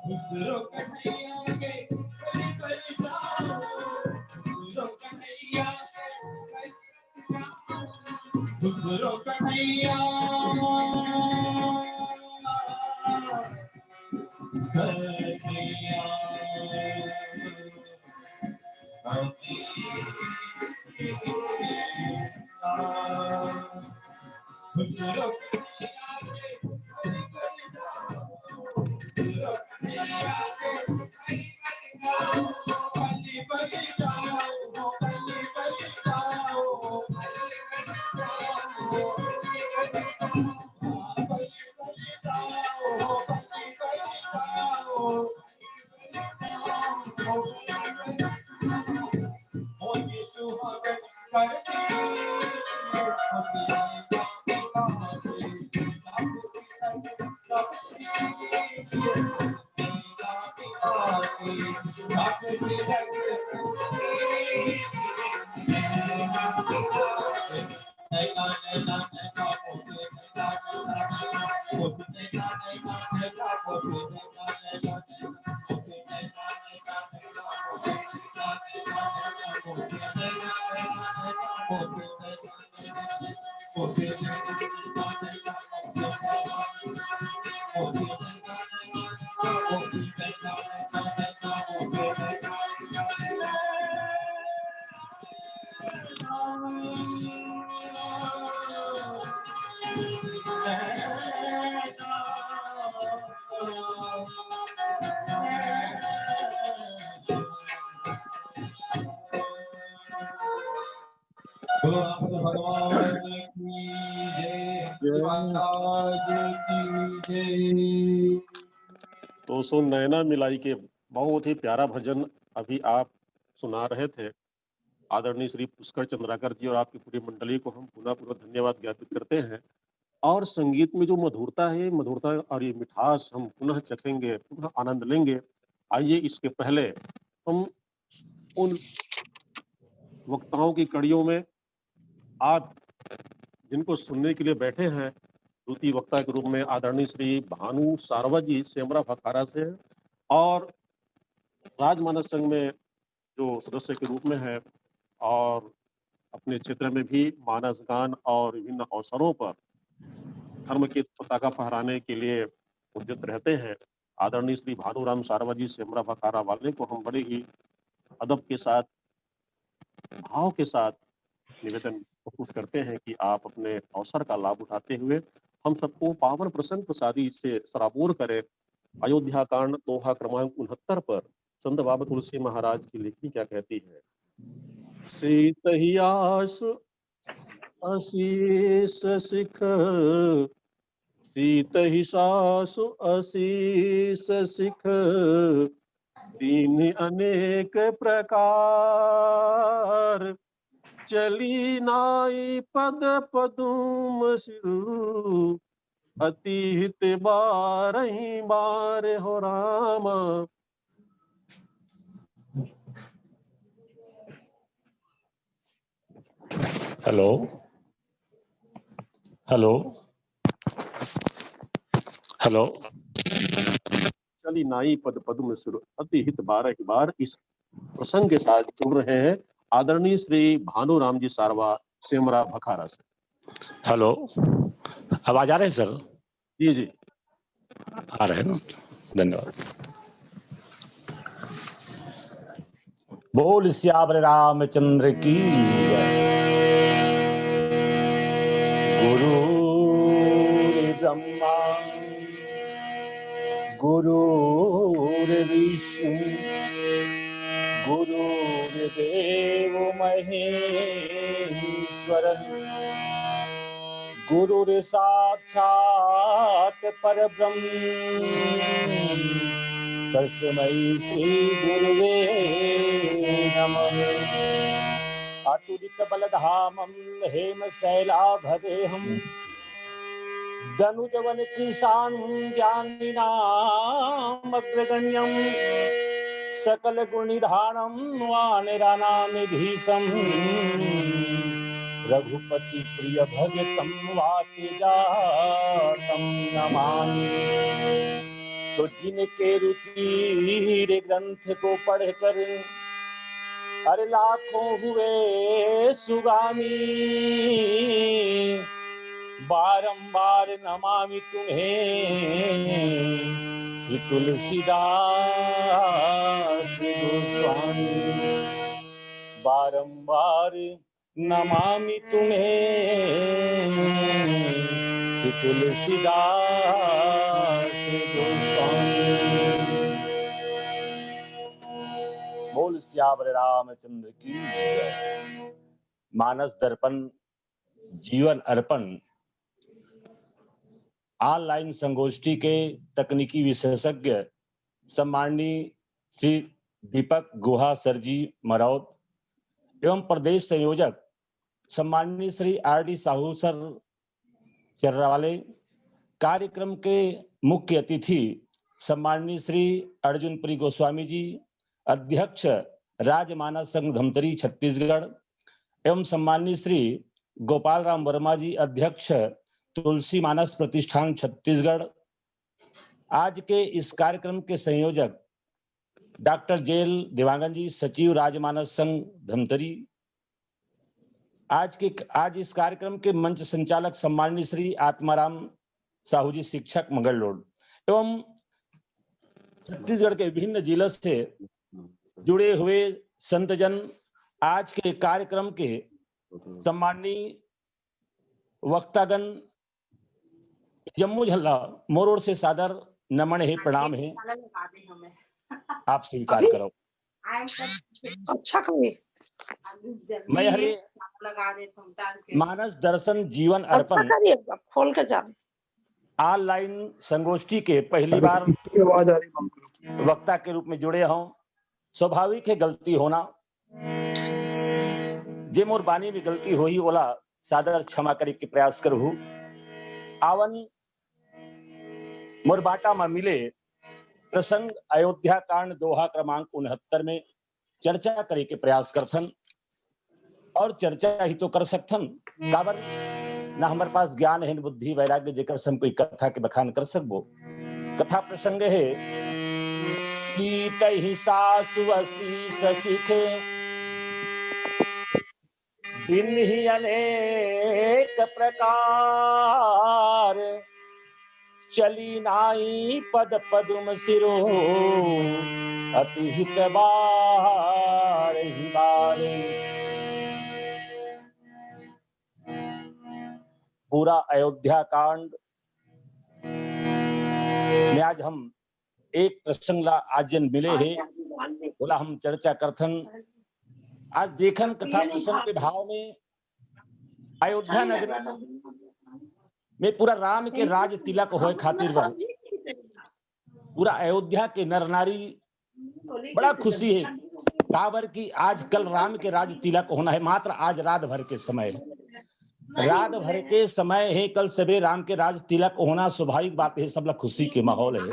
दूसरों कन्हैया के गली गली जाओ दूसरों कन्हैया दूसरों कन्हैया कन्हैया दूसरों भगवान की जय माता की जय। दोस्तों, नैना मिलाई के बहुत ही प्यारा भजन अभी आप सुना रहे थे। आदरणीय श्री पुष्कर चंद्राकर जी और आपकी पूरी मंडली को हम पुनः धन्यवाद ज्ञापित करते हैं। और संगीत में जो मधुरता है, मधुरता और ये मिठास हम पुनः चखेंगे, पुनः आनंद लेंगे। आइए इसके पहले हम उन वक्ताओं की कड़ियों में आप जिनको सुनने के लिए बैठे हैं, द्वितीय वक्ता के रूप में आदरणीय श्री भानु सारवा जी सेमरा भखारा से हैं, और राजमानस संघ में जो सदस्य के रूप में है और अपने क्षेत्र में भी मानस गान और विभिन्न अवसरों पर धर्म की पताका फहराने के लिए उद्यत रहते हैं, आदरणीय श्री भानुराम सारवा जी सेमरा भखारा वाले को हम बड़े ही अदब के साथ, भाव के साथ निवेदन करते हैं कि आप अपने अवसर का लाभ उठाते हुए हम सबको पावन प्रसन्न प्रसादी से सराबोर करें। अयोध्या कांड दोहा क्रमांक 69 पर संत बाबा तुलसी महाराज की लिखनी क्या कहती है? सीत ही आस असीस सिख, सीत ही सासु असीस सिख, दीन अनेक प्रकार, चली नाई पद पदुम सिरु, अति हित बारही बार हो रामा। Hello hello hello. चली नाई पद पदुम सिरु, अति हित बारही बार। इस प्रसंग के साथ जुड़ रहे हैं आदरणीय श्री भानुराम जी सारवा सेमरा भखारा से। हेलो, आवाज आ रहे हैं सर? जी जी आ रहे हैं ना, धन्यवाद। बोल सियावर रामचंद्र की जय। गुरु ब्रह्मा गुरु विष्णु गुरुर्देव महेश्वर, गुरुर साक्षात परब्रह्म, तस्मै श्री गुरुवे नमः। अतुलित बलधामं हेम शैलाभदेहं, धनुजवन कृशानं ज्ञानिनाम् अग्रगण्यं, सकल गुणिधारं वानराणामिधीशं, रघुपति प्रिय भजतं वातिजातं नमामि। तो जिनके रुचिर ग्रंथ को पढ़कर अरे लाखों हुए सुगामी, बारंबार नमामि तुम्हें श्री तुलसीदास गोस्वामी। बारंबार नमामि तुम्हें श्री तुलसीदास गोस्वामी। बोल सियावर रामचंद्र की जय। मानस दर्पण जीवन अर्पण ऑनलाइन संगोष्ठी के तकनीकी विशेषज्ञ सम्माननीय श्री दीपक गुहा सर जी मरौद एवं प्रदेश संयोजक सम्माननीय श्री आर.डी. साहू सर चर्रावाले, कार्यक्रम के मुख्य अतिथि सम्माननीय श्री अर्जुनपुरी गोस्वामी जी, अध्यक्ष राजमानस संघ धमतरी छत्तीसगढ़, एवं सम्माननीय श्री गोपाल राम वर्मा जी, अध्यक्ष तुलसी मानस प्रतिष्ठान छत्तीसगढ़। आज के इस कार्यक्रम के संयोजक डॉक्टर जेल दिवांगन जी, सचिव राजमानस संघ धमतरी। आज इस कार्यक्रम के मंच संचालक सम्माननीय श्री आत्माराम साहू जी, शिक्षक मंगललोड, एवं छत्तीसगढ़ के विभिन्न जिलों से जुड़े हुए संतजन। आज के कार्यक्रम के सम्माननीय वक्तागण, जम्मू झल्ला मोरोड़ से सादर नमन है, प्रणाम है, आप स्वीकार करो। अच्छा मैं हरे मानस दर्शन जीवन अर्पण खोल के जा ऑनलाइन संगोष्ठी के पहली बार वक्ता के रूप में जुड़े हों। स्वाभाविक है गलती होना, जे मोर बानी में गलती हो ही ओला सादर क्षमा करे के प्रयास करूँ। आवन मुरबाटा में मिले प्रसंग अयोध्या कांड दोहा क्रमांक 69 में चर्चा करे के प्रयास करथन और चर्चा ही तो कर सकथन काबर ना हमारे पास ज्ञान है बुद्धि वैराग्य जेकर से हम कोई कथा के बखान कर सकबो। कथा प्रसंग है सीत ही सासु असीस सिखे दिन ही अनेक प्रकार चली नाई पद पदुम सिरो अति हित बार ही बार। पूरा अयोध्या कांड में आज हम एक प्रसंग ला आज मिले हैं बोला हम चर्चा करथन। आज देखन कथा प्रसंग के भाव में अयोध्या नगरी में पूरा राम के राज तिलक होए खातिर बन पूरा अयोध्या के नर नारी बड़ा खुशी है काबर की आज कल राम के राज तिलक होना है। मात्र आज रात भर के समय है, रात भर के समय है, कल सवेरे राम के राज तिलक होना स्वाभाविक बात है, सब लोग खुशी के माहौल है।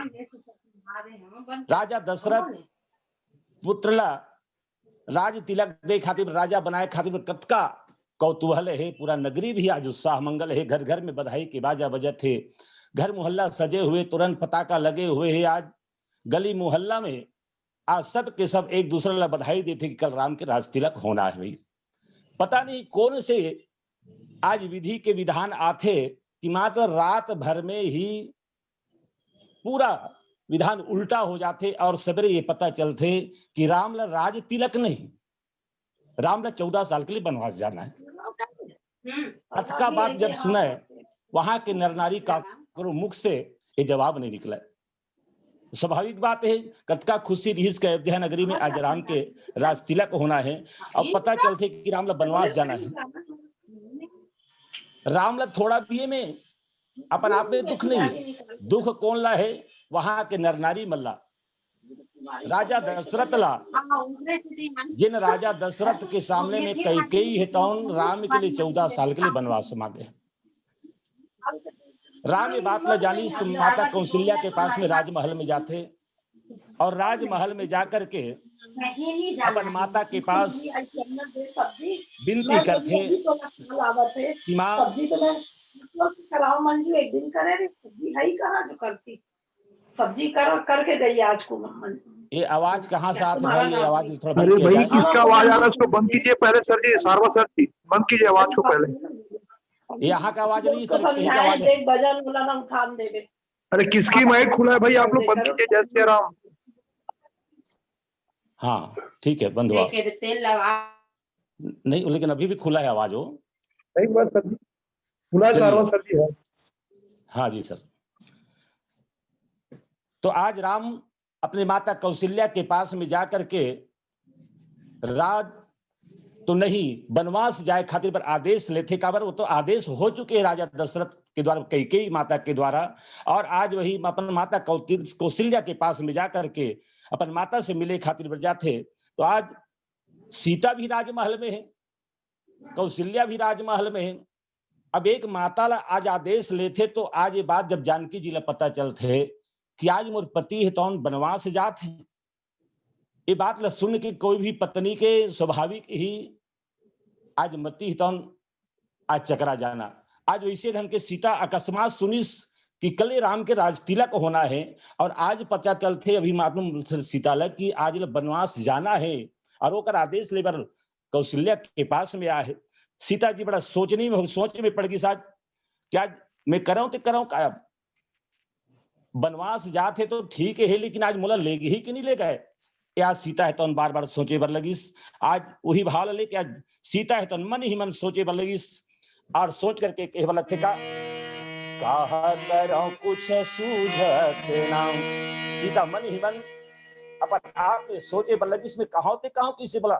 राजा दशरथ पुत्र ला राज तिलक दे खातिर राजा बनाए खातिर कतका कौतूहल है। पूरा नगरी भी आज उत्साह मंगल है, घर घर में बधाई के बाजा बजत है, घर मोहल्ला सजे हुए, तुरंत पताका लगे हुए है। आज गली मोहल्ला में आज सब के सब एक दूसरे ला बधाई देते कि कल राम के राज तिलक होना है। भाई पता नहीं कौन से आज विधि के विधान आते कि मात्र रात भर में ही पूरा विधान उल्टा हो जाते और सवेरे ये पता चलते कि राम ला राज तिलक नहीं, राम ला 14 साल के लिए वनवास जाना है। अर्थ का बात जब सुने वहां के नर नारी का मुख से ये जवाब नहीं निकला। स्वाभाविक बात है कतका खुशी रहीस के अयोध्या नगरी में आज राम के राज तिलक होना है और पता चलते कि राम ला वनवास जाना है। राम ला थोड़ा भी में अपन आप में दुख नहीं है, दुख कौन ला है वहां के नर नारी मल्ला राजा दशरथ ला, जिन राजा दशरथ के सामने में कई है तौन राम के लिए 14 साल के लिए वनवास मांगे। राम ये बात ला जानी तो माता कौशल्या के पास में राजमहल में जाते और राजमहल में जाकर के अपन माता के पास विनती करते कि माँ एक दिन करे जो करती सब्जी करके गई आज को। ये आवाज कहाँ से आती भाई? ये आवाज थोड़ा अरे बंद किया भाई जाए। किसका आवाज आ रहा है उसको बंद कीजिए पहले सर जी, सारवा सर जी बंद कीजिए आवाज को पहले। ये यहाँ का आवाज नहीं उसको सर, कहीं का समझाए आवाज है। देख बजन बुलाना उठान देवे। अरे किसकी माइक खुला है भाई, आप लोग बंद कीजिए जय श्री राम। हाँ ठीक है बंद हुआ नहीं, लेकिन अभी भी खुला है आवाज वो। एक बार सर जी खुला है, सारवा सर जी है। हाँ जी सर। तो आज राम अपने माता कौशल्या के पास में जाकर के राज तो नहीं वनवास जाए खातिर पर आदेश लेते काबर वो तो आदेश हो चुके हैं राजा दशरथ के द्वारा कई माता के द्वारा। और आज वही अपन माता कौशल्या के पास में जाकर के अपन माता से मिले खातिर बढ़ जाते। तो आज सीता भी राजमहल में है, कौशल्या भी राजमहल में है। अब एक माता ला आज आदेश लेते तो आज ये बात जब जानकी जी ला पता चलते कि आज मोर पति है तो वनवास जात है, ये बात ला सुन के कोई भी पत्नी के स्वाभाविक ही आज मती तो आज चकरा जाना। आज वैसे ढंग के सीता अकस्मात सुनिस कि कल राम के राज तिलक होना है और आज पता चलते अभी मालूम सीता ला कि आज वनवास जाना है और ओकर आदेश लेकर कौशल्या के पास में आए। सीता जी बड़ा सोच में पड़ गई साज क्या मैं कराऊं तो कराऊं क्या, वनवास जाते तो ठीक है लेकिन आज मोला ले ही कि नहीं ले गए। आज सीता है तो बार बार सोचे बर लगी। आज वही भाव ले कि आज सीता है तो मन ही मन सोचे बर लगी और सोच करके कहे वाला थे कहा करो कुछ सूझत ना। सीता मन ही मन अपन आप सोचे बर लगी इसमें कहा किसी बोला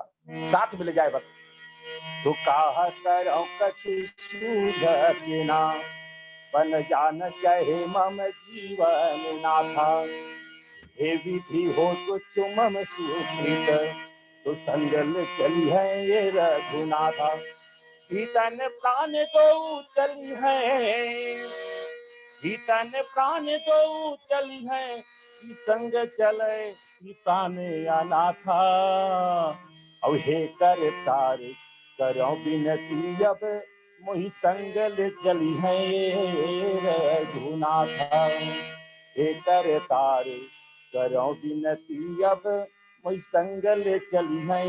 साथ में ले जाए बर तो कहा करो कुछ सूझत ना बन जान चाहे मम जीवन नाथा हे विधि हो तो चुमम सुकृत तो संजल चली है ये रघुनाथा। सीता ने प्राण तो चली है सीता ने प्राण दो चली है कि संग चले कि प्राण आना था। अब हे कर तार करो बिनती अब मोहि संग ले चली है रघुनाथ। हे कर तार करो बिनती अब मोहि संग ले चली है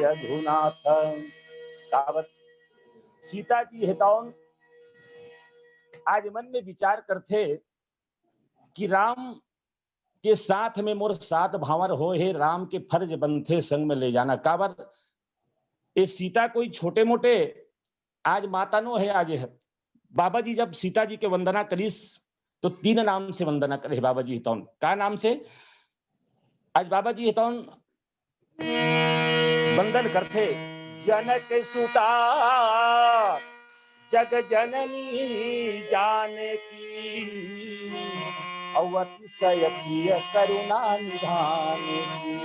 रघुनाथ। कावत सीता जी हेतौन आज मन में विचार करते कि राम के साथ में मोर साथ भावर हो हे, राम के फर्ज बनते संग में ले जाना। काबर ये सीता कोई छोटे मोटे आज माता नो है। आज है बाबा जी जब सीता जी के वंदना करीस तो 3 नाम से वंदना करे बाबा जी हितौन। का नाम से आज बाबा जी हितौन वंदन करते? जनक सुता जग जननी जानकी अवतिशय प्रिय करुणा निधान की।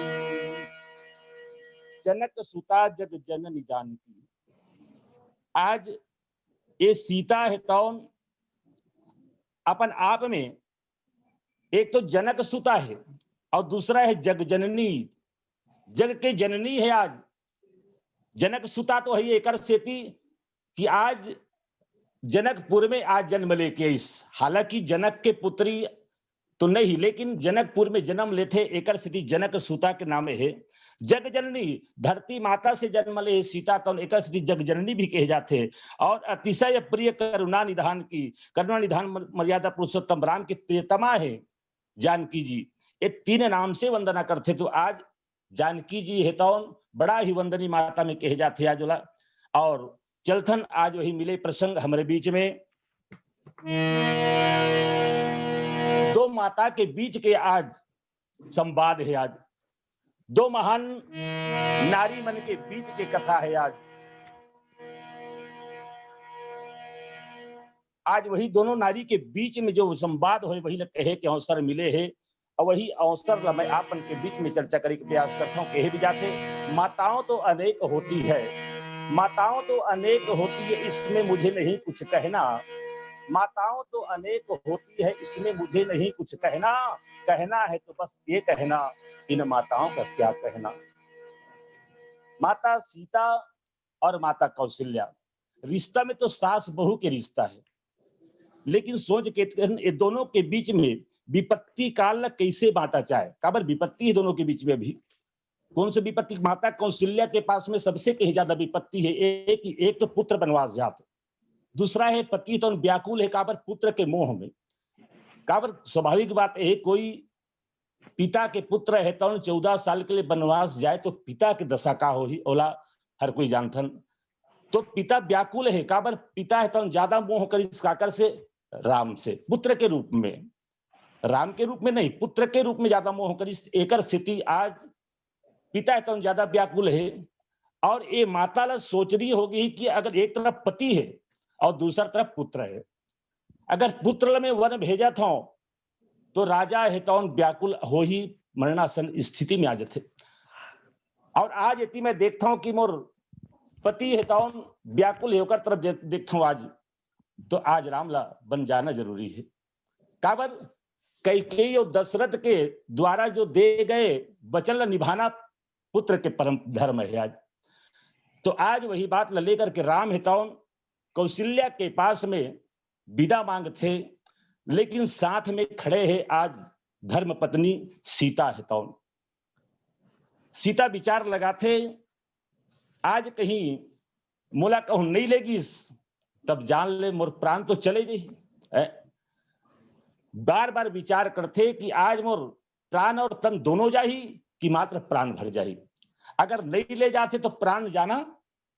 जनक सुता जग जननी जानकी। आज ये सीता है कौन? अपन आप में एक तो जनक सुता है और दूसरा है जग जननी। जग के जननी है। आज जनक सुता तो है एकर सेती कि आज जनकपुर में आज जन्म लेके इस, हालांकि जनक के पुत्री तो नहीं, लेकिन जनकपुर में जन्म लेते एकर स्थिति जनक सुता के नाम है। जग जननी धरती माता से जन्म ले सीता तो एकर स्थिति जग जननी भी कहे जाते। और अतिशय प्रिय करुणा निधान की, करुणा निधान मर्यादा पुरुषोत्तम राम के प्रियतमा है जानकी जी। ये 3 नाम से वंदना करते। तो आज जानकी जी है तो बड़ा ही वंदनी माता में कहे जाते आज वाला। और चलथन आज वही मिले प्रसंग हमारे बीच में। 2 माता के बीच के आज संवाद है। आज 2 महान नारी मन के बीच के कथा है। आज वही दोनों नारी के बीच में जो संवाद हो वही कहे के अवसर मिले है। और वही अवसर मैं आपन के बीच में चर्चा करने का प्रयास करता हूँ। कहे भी जाते माताओं तो अनेक होती है, माताओं तो अनेक होती है, इसमें मुझे नहीं कुछ कहना। माताओं तो अनेक होती है, इसमें मुझे नहीं कुछ कहना। कहना है तो बस ये कहना, इन माताओं का क्या कहना। माता सीता और माता कौशल्या, रिश्ता में तो सास बहू के रिश्ता है, लेकिन सोच के ये दोनों के बीच में विपत्ति काल कैसे बांटा जाए। काबर विपत्ति है दोनों के बीच में। भी कौन सी विपत्ति? माता कौशल्या के पास में सबसे कहीं ज्यादा विपत्ति है। एक तो पुत्र वनवास जाते, दूसरा है पति तो व्याकुल है काबर पुत्र के मोह में। काबर स्वाभाविक बात है, कोई पिता के पुत्र है तो 14 साल के लिए वनवास जाए तो पिता की दशा का हो ही ओला हर कोई जानथन। तो पिता व्याकुल है काबर पिता है तो ज्यादा मोह करिस काकर से, राम से, पुत्र के रूप में, राम के रूप में नहीं पुत्र के रूप में ज्यादा मोह करिस। एकर स्थिति आज पिता है तो ज्यादा व्याकुल है। और ये माता ला सोच रही होगी कि अगर एक तरफ पति है और दूसरा तरफ पुत्र है, अगर पुत्र में वन भेजा था तो राजा है तो व्याकुल हो ही मरणासन स्थिति में आ जाते। और आज यदि मैं देखता हूं कि मोर पति है तो व्याकुल होकर तरफ देखता हूं आज, तो आज रामला बन जाना जरूरी है। काबर कैकेयी और दशरथ के द्वारा जो दे गए वचन निभाना पुत्र के परम धर्म है। आज तो आज वही बात लेकर के राम हितौन कौशल्या के पास में विदा मांग थे, लेकिन साथ में खड़े हैं आज धर्म पत्नी सीता हितौन। सीता विचार लगाते आज कहीं मोला कहूं नहीं लेगी तब जान ले मोर प्राण तो चले गई। बार बार विचार करते कि आज मोर प्राण और तन दोनों जाही कि मात्र प्राण भर जाही। अगर नहीं ले जाते तो प्राण जाना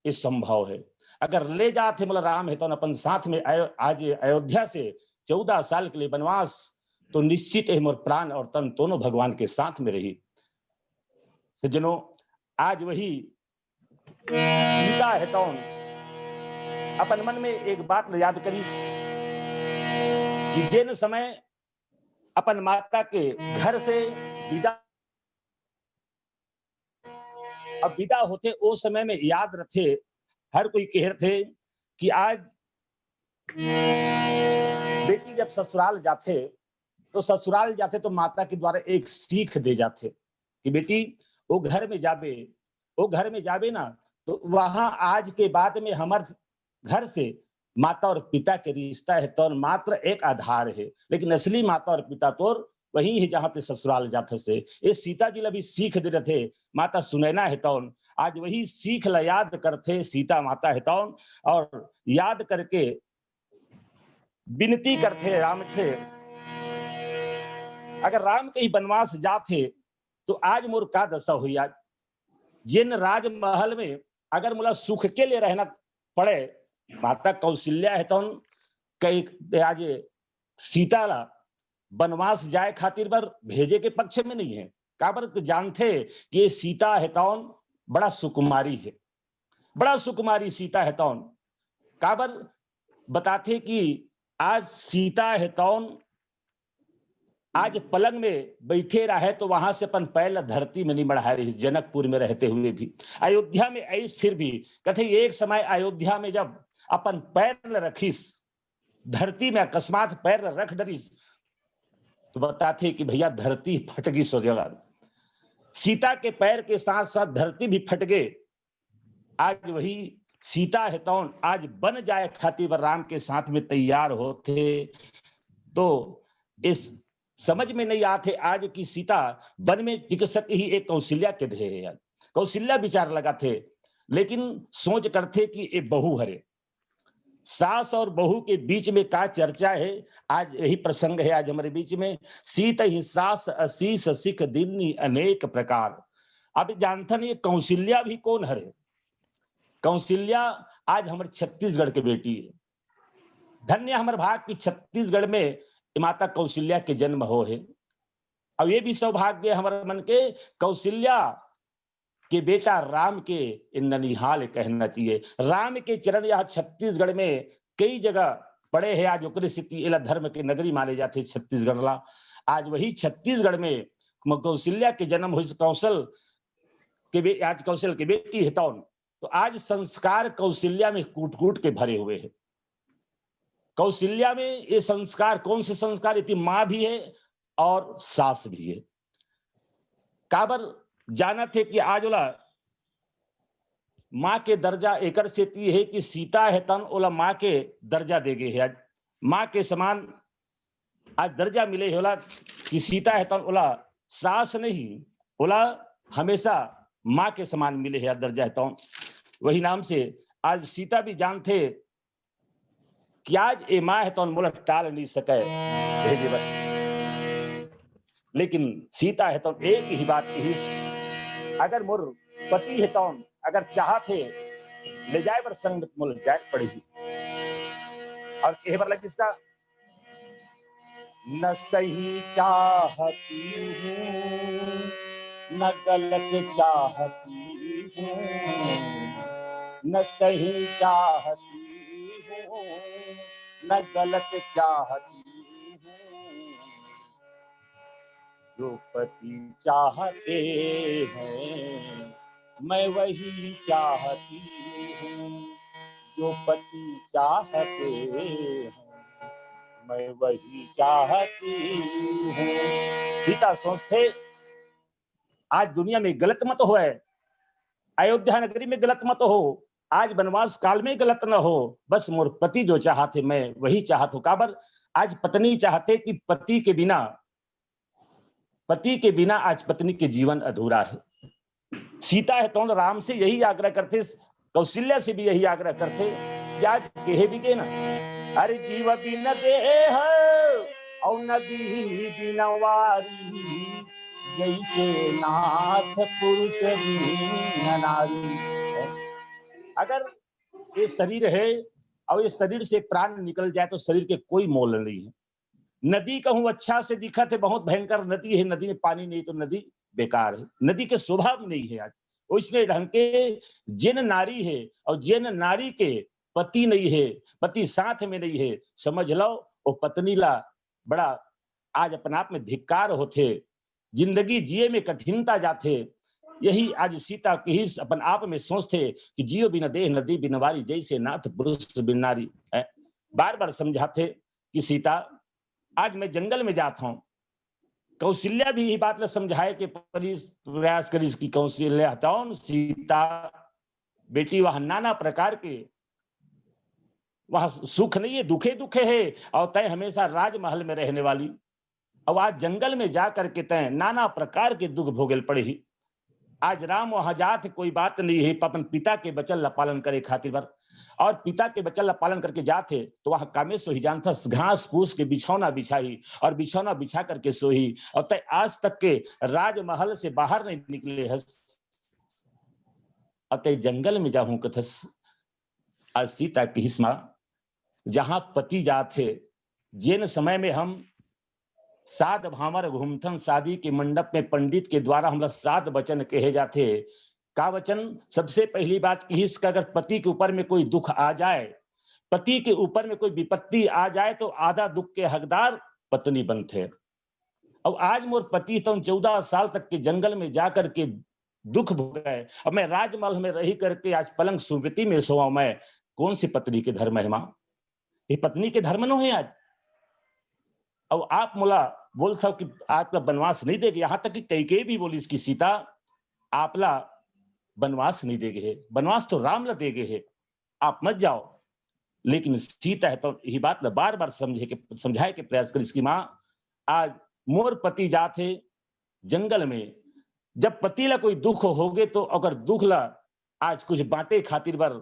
ये संभव है, अगर ले जाते मतलब राम है तो अपन साथ में आज अयोध्या से 14 साल के लिए वनवास, तो निश्चित है मोर प्राण और तन दोनों भगवान के साथ में रही। सज्जनों आज वही सीता है तो अपन मन में एक बात याद करी कि जिन समय अपन माता के घर से विदा अब विदा होते वो समय में याद रखे हर कोई कह रहे थे कि आज बेटी जब ससुराल जाते तो माता के द्वारा एक सीख दे जाते कि बेटी वो घर में जाबे ना, तो वहां आज के बाद में हमार घर से माता और पिता के रिश्ता है तो मात्र एक आधार है, लेकिन असली माता और पिता तो वही है जहां पे ससुराल जाते से। ये सीता जी भी सीख दे रहे थे माता सुनैना है तो आज वही सीख ला याद करते सीता माता है तो, और याद करके विनती करते राम से, अगर राम कहीं वनवास जाते तो आज मोर का दशा हुई। आज जिन राजमहल में अगर मुला सुख के लिए रहना पड़े, माता कौशल्या है तो कई आज सीता ला वनवास जाए खातिर पर भेजे के पक्ष में नहीं है। काबर जानते कि ये सीता है तो बड़ा सुकुमारी है, बड़ा सुकुमारी सीता है तो काबर बताते कि आज सीता है तो आज पलंग में बैठे रहे तो वहां से अपन पैर धरती में नहीं बढ़ा रही, जनकपुर में रहते हुए भी। अयोध्या में ऐस फिर भी कहते एक समय अयोध्या में जब अपन पैर रखीस धरती में, अकस्मात पैर रख डरीस तो बताते कि भैया धरती फट गई सो जगह। सीता के पैर के साथ साथ धरती भी फट गए। आज वही सीता है तो आज बन जाए खातिर राम के साथ में तैयार होते तो इस समझ में नहीं आते आज की सीता वन में टिक सके ही एक कौशल्या के ध्येय है। यार कौशल्या विचार लगा थे, लेकिन सोच करते कि ये बहू हरे, सास और बहू के बीच में क्या चर्चा है, आज यही प्रसंग है आज हमारे बीच में। सीत ही सास असीस सिख दिन्नी अनेक प्रकार। अब जानता नहीं कौशल्या भी कौन हरे? कौशल्या आज हमारे छत्तीसगढ़ के बेटी है। धन्य हमारे भाग की छत्तीसगढ़ में माता कौशल्या के जन्म हो है। अब ये भी सौभाग्य हमारे मन के कौशल्या के बेटा राम के ननिहाल कहना चाहिए। राम के चरण यहाँ छत्तीसगढ़ में कई जगह पड़े हैं। आज ओकरे स्थिति एला धर्म के नगरी माने जाते छत्तीसगढ़ ला। आज वही छत्तीसगढ़ में कौशल्या के जन्म हुई। आज कौशल की बेटी है तो आज संस्कार कौशल्या में कूट कूट के भरे हुए हैं। कौशल्या में ये संस्कार कौन से संस्कार? इतनी माँ भी है और सास भी है। काबर जाना थे कि आज ओला माँ के दर्जा एकर से है कि सीता है तन ओला माँ के दर्जा दे गए है। आज माँ के समान आज दर्जा मिले होला कि सीता है तन ओला सास नहीं, ओला हमेशा माँ के समान मिले है दर्जा है तो वही नाम से आज सीता भी जानते कि आज ए माँ है तो मोला टाल नहीं सके भेजे बस। लेकिन सीता है तो एक ही बात कही, अगर मोर पति है तो अगर चाहते ले जाए पर संग मोल जाए पड़ी। और यह बार लग इसका न सही चाहती हूँ न गलत चाहती हूँ, न सही चाहती हूँ न गलत चाहती हूँ। जो पति चाहते हैं मैं वही चाहती हूँ, जो पति चाहते हैं मैं वही चाहती हूँ। सीता सोचते आज दुनिया में गलत मत हो, अयोध्या नगरी में गलत मत हो, आज वनवास काल में गलत न हो, बस मोर पति जो चाहते मैं वही चाहत हूं। काबर आज पत्नी चाहते कि पति के बिना आज पत्नी के जीवन अधूरा है। सीता है तो राम से यही आग्रह करते, कौशल्या से भी यही आग्रह करते कि आज कहे भी के ना, अरे जीव बिन देह और नदी बिन वारी, जैसे नाथ पुरुष बिन नारी। अगर ये शरीर है और ये शरीर से प्राण निकल जाए तो शरीर के कोई मोल नहीं है। नदी कहूं अच्छा से दिखा थे, बहुत भयंकर नदी है, नदी में पानी नहीं तो नदी बेकार है, नदी के स्वभाव नहीं है। आज उसने ढंग के जिन नारी है और जिन नारी के पति नहीं है, पति साथ में नहीं है, समझ लो वो पत्नी ला बड़ा आज अपने आप में धिक्कार होते, जिंदगी जिए में कठिनता जाते। यही आज सीता की ही अपन आप में सोचते कि जियो बिना देह नदी बिन वारी, जैसे नाथ पुरुष बिन नारी। बार बार समझाते कि सीता आज मैं जंगल में जाता हूं, कौशल्या भी यही बात समझाए कि प्रयास करीस की कौशल्या हटाओ सीता बेटी, वह नाना प्रकार के वह सुख नहीं है, दुखे दुखे है, और तय हमेशा राजमहल में रहने वाली, अब आज जंगल में जाकर के तय नाना प्रकार के दुख भोगल पड़े ही। आज राम वहां जात कोई बात नहीं है, अपन पिता के वचन ला पालन करे खातिर भर, और पिता के वचन ला पालन करके जाते तो वहां कामेश्वर ही जानता घास फूस के बिछौना बिछाई और बिछौना बिछा करके सोई, और तय आज तक के राजमहल से बाहर नहीं निकले है, अतः जंगल में जाऊं कथस। आज सीता की हिस्मा जहां पति जाते, जिन समय में हम सात भावर घूमथन शादी के मंडप में पंडित के द्वारा हम लोग 7 वचन कहे जाते, का वचन? सबसे पहली बात की इसका, अगर पति के ऊपर में कोई दुख आ जाए, पति के ऊपर में कोई विपत्ति आ जाए तो आधा दुख के हकदार पत्नी बनते। अब आज मोर पति तो 14 साल तक के जंगल में जाकर के दुख भोगे, अब मैं राजमहल में रही करके आज पलंग सुविति में सोआ, मैं कौन सी पत्नी के धर्म है मां? ये पत्नी के धर्म नो है आज। अब आप मोला बोलता कि आपका वनवास नहीं देगे, यहां तक कि कई भी बोली इसकी सीता आपला वनवास नहीं देगे है, वनवास तो राम ला देगे है, आप मत जाओ। लेकिन सीता है तो यही बात बार बार समझाए के प्रयास कर इसकी मां, आज मोर पति जाते जंगल में, जब पति ला कोई दुख होगे तो अगर दुख ला आज कुछ बांटे खातिर बार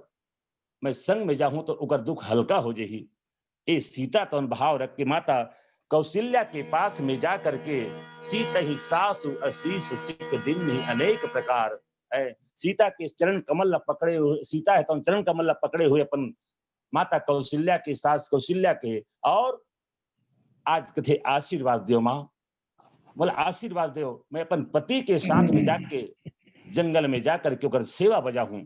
मैं संग में जाऊं तो अगर दुख हल्का हो जाही। ए सीता तो भाव रख के माता कौशल्या के पास में जा करके सीता ही सासु असीस सिख दिन ही अनेक प्रकार है, सीता के चरण कमल पकड़े हुए, सीता है तो चरण कमल पकड़े हुए अपन माता कौशल्या के सास कौशल्या के, और आज कथे आशीर्वाद दो मां, बोला आशीर्वाद दो, मैं अपन पति के साथ में जाके जंगल में जाकर के ओकर सेवा बजा हूं।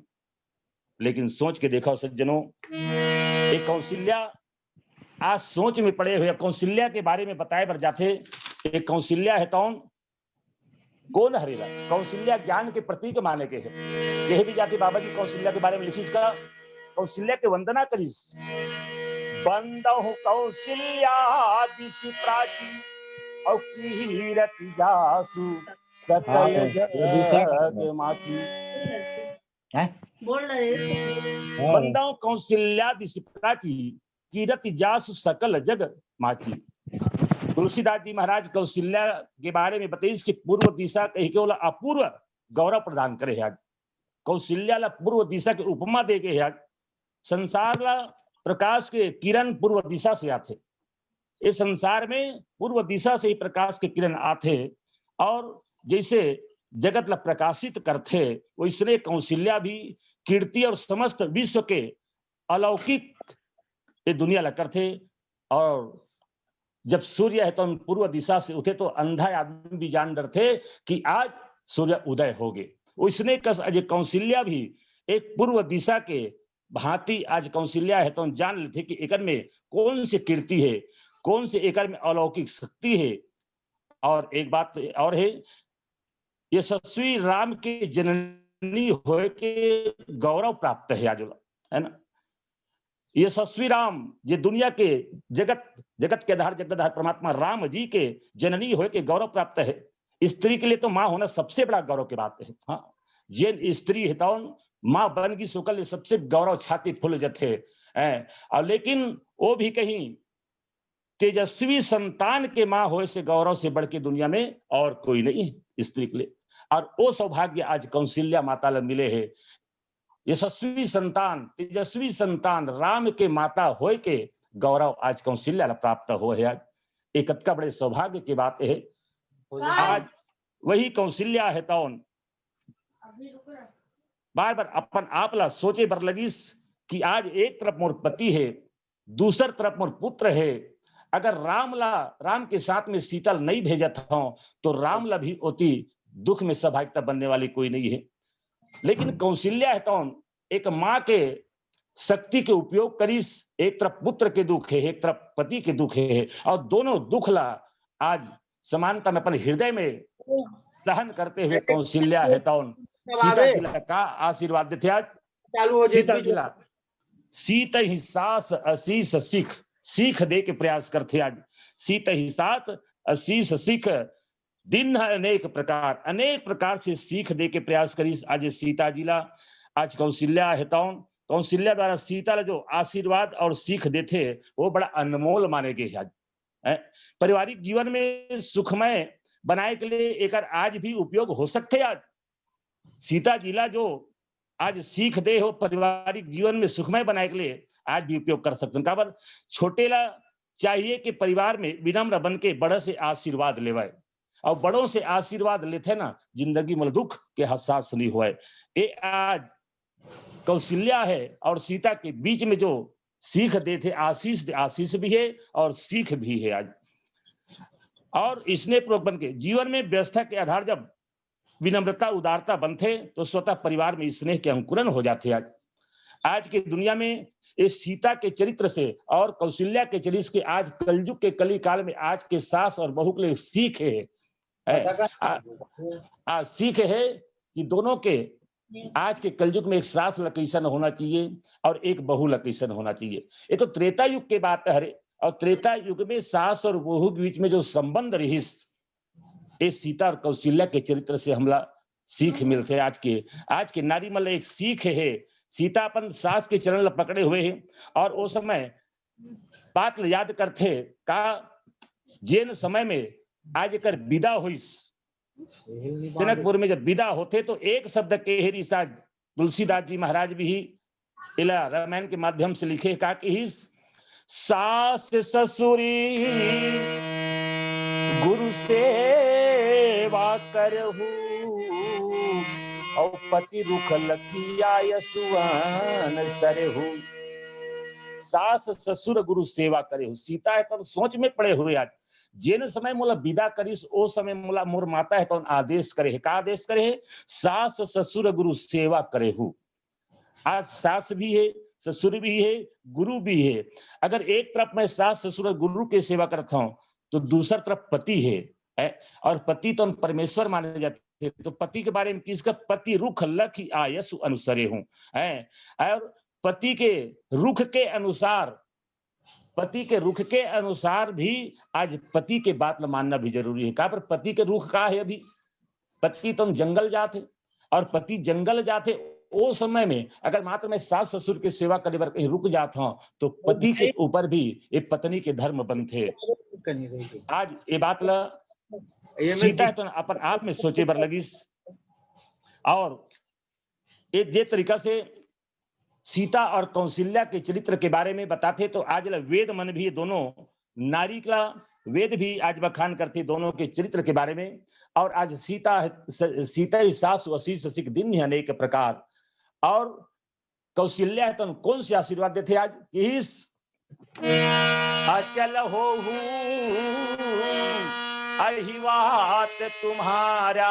लेकिन सोच के देखो सज्जनों, एक कौशल्या आज सोच में पड़े हुए, कौशल्या के बारे में बताए बर जाते, एक कौशल्या है कौन हरेला? कौशल्या ज्ञान के प्रतीक माने के है, यह भी जाके बाबा जी कौशल्या के बारे में लिखिस का, कौशल्या के वंदना करिस, बंदहु कौशल्या दिशि प्राची और कीरति जासु सकल जग माची। बोल रहे बंदहु कौशल्या दिशि प्राची कीरति जासु सकल जग माची। तुलसीदास जी महाराज कौशल्या के बारे में बताइए कि पूर्व दिशा कही के बोला अपूर्व गौरव प्रदान करे है। आज कौशल्या ला पूर्व दिशा के उपमा दे गए है। आज संसार ला प्रकाश के किरण पूर्व दिशा से आते, इस संसार में पूर्व दिशा से ही प्रकाश के किरण आते, और जैसे जगत ला प्रकाशित करते वैसने कौशल्या भी कीर्ति और समस्त विश्व के अलौकिक ये दुनिया ला करते। और जब सूर्य है तो पूर्व दिशा से उठे तो अंधा आदमी भी जान डरते कि आज सूर्य उदय होगे, उसने कस अजय कौशल्या भी एक पूर्व दिशा के भांति आज कौशल्या है तो जान लेते कि एकर में कौन सी कीर्ति है, कौन से एकर में अलौकिक शक्ति है। और एक बात और है, यशस्वी राम के जननी होए के गौरव प्राप्त है आज, है ना। यशस्वी राम जे दुनिया के जगत के आधार जगतधार परमात्मा राम जी के जननी होए के गौरव प्राप्त है। स्त्री के लिए तो मां होना सबसे बड़ा गौरव की बात है। हाँ, जे स्त्री है तो मां बन की सुकल सबसे गौरव छाती फूल जथे है। और लेकिन वो भी कहीं तेजस्वी संतान के मां होए से गौरव से बढ़ के दुनिया में और कोई नहीं है स्त्री के लिए। और वो सौभाग्य आज कौशल्या माता ला मिले है। यशस्वी संतान तेजस्वी संतान राम के माता होए के गौरव आज कौशल्या प्राप्त हो है। एक का बड़े सौभाग्य की बात है। आज वही कौशल्या है तो बार बार अपन आप ला सोचे बर लगिस कि आज एक तरफ मोर पति है, दूसर तरफ मोर पुत्र है। अगर राम के साथ में सीता नहीं भेजा था तो राम ला भी होती दुख में सहभागिता बनने वाली कोई नहीं है। लेकिन कौशल्या है तो एक मां के शक्ति के उपयोग करीस, एक तरफ पुत्र के दुख है, एक तरफ पति के दुख है, और दोनों दुख ला आज समानता में अपन हृदय में सहन करते हुए कौशल्या है तो सीता जी का आशीर्वाद देते। आज सीता जी सीता ही सास असीस सिख सीख दे के प्रयास करते आज। सीत ही साथ असीस सीख दिन अनेक प्रकार से सीख दे के प्रयास करी। आज सीता जिला आज कौशल्या हेतौन कौशल्या द्वारा सीता जो आशीर्वाद और सीख देते वो बड़ा अनमोल माने गए आज। पारिवारिक जीवन में सुखमय बनाए के लिए एक आज भी उपयोग हो सकते। आज सीता जिला जो आज सीख दे हो पारिवारिक जीवन में सुखमय बनाए के लिए आज भी उपयोग कर सकते हैं। काबर छोटेला चाहिए कि परिवार में विनम्र बन के बड़े से आशीर्वाद लेवाए और बड़ों से आशीर्वाद लेते ना जिंदगी में दुख के हसास नहीं हुए। ये आज कौशल्या है और सीता के बीच में जो सीख देते आशीष भी है और सीख भी है आज। और स्नेह पूर्वक बन के जीवन में व्यवस्था के आधार जब विनम्रता उदारता बनते तो स्वतः परिवार में स्नेह के अंकुरन हो जाते। आज की दुनिया में इस सीता के चरित्र से और कौशल्या के चरित्र के आज कलयुग के कली काल में आज के सास और बहू के लिए सीख है। सीख है कि दोनों के आज के कलयुग में एक सास लकीसन होना चाहिए और एक बहू लकीसन होना चाहिए। ये तो त्रेता युग के बात है। और त्रेता युग में सास और बहू के बीच में जो संबंध रही इस सीता और कौशल्या के चरित्र से हमला सीख मिलते। आज के नारी मतलब एक सीख है। सीता अपन सास के चरण पकड़े हुए हैं और उस समय बात याद करते का जैन समय में आज कर विदा हुई जनकपुर में जब विदा होते तो एक शब्द के हेरी साज तुलसीदास जी महाराज भी इला रामायण के माध्यम से लिखे का कि सास ससुरी गुरु सेवा करहु और पति रुख लखिया यशुवन सरहु। सास ससुर गुरु सेवा करे हो। सीता है तब सोच में पड़े हुए आज जेन समय मोला विदा करिस ओ समय मोला मोर माता है तो आदेश करे का आदेश करे सास ससुर गुरु सेवा करे हो। आज सास भी है ससुर भी है गुरु भी है। अगर एक तरफ मैं सास ससुर गुरु की सेवा करता हूँ तो दूसरी तरफ पति है और पति तो परमेश्वर माने जाते। तो पति के बारे में किसका पति रुख लख आयसु अनुसरे हूं और पति के रुख के अनुसार भी आज पति के बात मानना भी जरूरी है। कहा पर पति के रुख का है अभी पति तुम जंगल जाते और पति जंगल जाते वो समय में अगर मात्र मैं सास ससुर की सेवा करे बर कहीं रुक जाता हूं तो पति के ऊपर भी एक पत्नी के धर्म बनते। आज ये बात ला सीता तो अपन आप में सोचे बर लगी और ये तरीका से सीता और कौशल्या के चरित्र के बारे में बताते। तो आज वेद मन भी दोनों नारी का वेद भी आज बखान करते दोनों के चरित्र के बारे में। और आज सीता ही सासु असीस सिख दिन अनेक प्रकार और कौशल्या तो कौन से आशीर्वाद देते आज इस अचल हो अहिवात तुम्हारा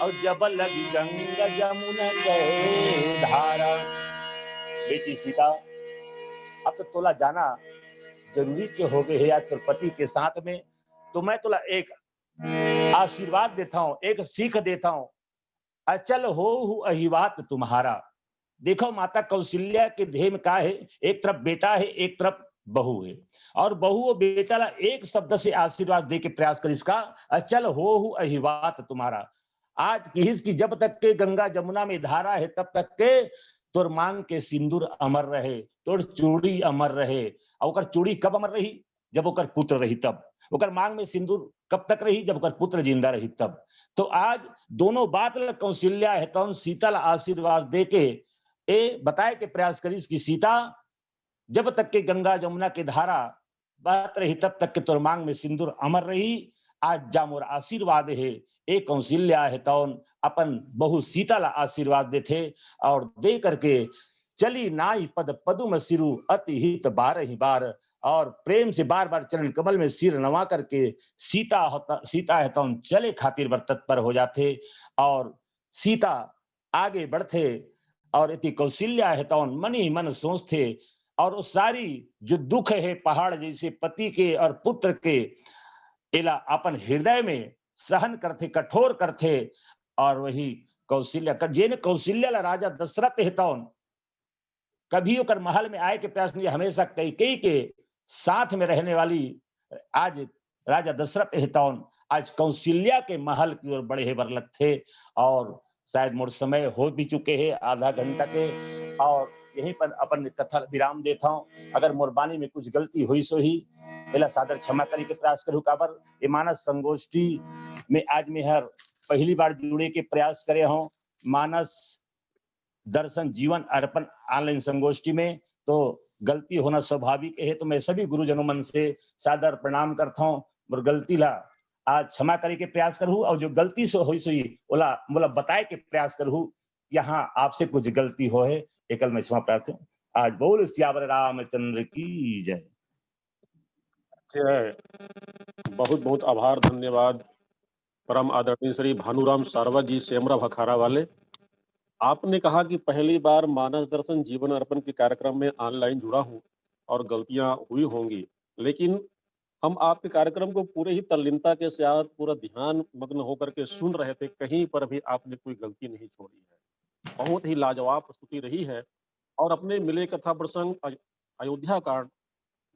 और जब लगी गंगा यमुना गए धारा। बेटी सीता अब तो तोला जाना जरूरी क्यों हो गए है आज तेरे पति के साथ में। तो मैं तोला एक आशीर्वाद देता हूं एक सीख देता हूं अचल हो अहिवात तुम्हारा। देखो माता कौशल्या के देह में क्या है एक तरफ बेटा है एक तरफ बहू है और बहू और बेटा ला एक शब्द से आशीर्वाद दे के प्रयास कर इसका अचल हो अहिवात तुम्हारा। आज की जब तक के गंगा जमुना में धारा है तब तक के तोर मांग के सिंदूर अमर रहे तोर चूड़ी अमर रहे। और चूड़ी कब अमर रही जब ओकर पुत्र रही तब ओकर मांग में सिंदूर कब तक रही जब ओकर पुत्र जिंदा रही तब। तो आज दोनों बात कौशल्या है तो सीता ला आशीर्वाद दे के ए बताए के प्रयास करी कि सीता जब तक के गंगा जमुना के धारा बहत रही तब तक के तोर मांग में सिंदूर अमर रही। आज जा मोर आशीर्वाद है ए कौशल्या है तो अपन बहु सीता ला आशीर्वाद देते और दे करके चली नाई पद पदुम सिरु अति हित बारही बार और प्रेम से बार बार चरण कमल में सिर नवा करके सीता है तो चले खातिर बर तत्पर हो जाते और सीता आगे बढ़ते और इति कौशल्या है तो मन ही मन सोचते और वो सारी जो दुख है पहाड़ जैसे पति के और पुत्र के इला अपन हृदय में सहन करते कठोर करते। और वही कौशल्या जेने कौशल्या राजा दशरथ है तो कभी ओकर महल में आए के प्रयास नहीं हमेशा कई के साथ में रहने वाली आज राजा दशरथ हितौन आज कौशल्या के महल की ओर बड़े बरलक थे और शायद मोर समय हो भी चुके हैं आधा घंटा के और यहीं पर अपन कथा विराम देता हूं। अगर मोर बानी में कुछ गलती हुई सो ही पहला सादर क्षमा करी के प्रयास करूं। काबर ये मानस संगोष्ठी में आज मैं हर पहली बार जुड़े के प्रयास करे हूं मानस दर्शन जीवन अर्पण ऑनलाइन संगोष्ठी में, तो गलती होना स्वाभाविक है। तो मैं सभी गुरुजनों मन से सादर प्रणाम करता हूं। मोर गलती ला आज क्षमा करे के प्रयास करूं और जो गलती से हुई सो ओला मोला बताए के प्रयास करूं यहाँ आपसे कुछ गलती हो है एकल में क्षमा प्रार्थना। आज बोल सियावर रामचंद्र की जय। जय। बहुत बहुत आभार, धन्यवाद परम आदरणीय श्री भानुराम सारवा जी सेमरा भखारा वाले। आपने कहा कि पहली बार मानस दर्शन जीवन अर्पण के कार्यक्रम में ऑनलाइन जुड़ा हूं और गलतियां हुई होंगी, लेकिन हम आपके कार्यक्रम को पूरे ही तल्लीनता के साथ पूरा ध्यान मग्न होकर के सुन रहे थे, कहीं पर भी आपने कोई गलती नहीं छोड़ी है। बहुत ही लाजवाब प्रस्तुति रही है और अपने मिले कथा प्रसंग अयोध्या कांड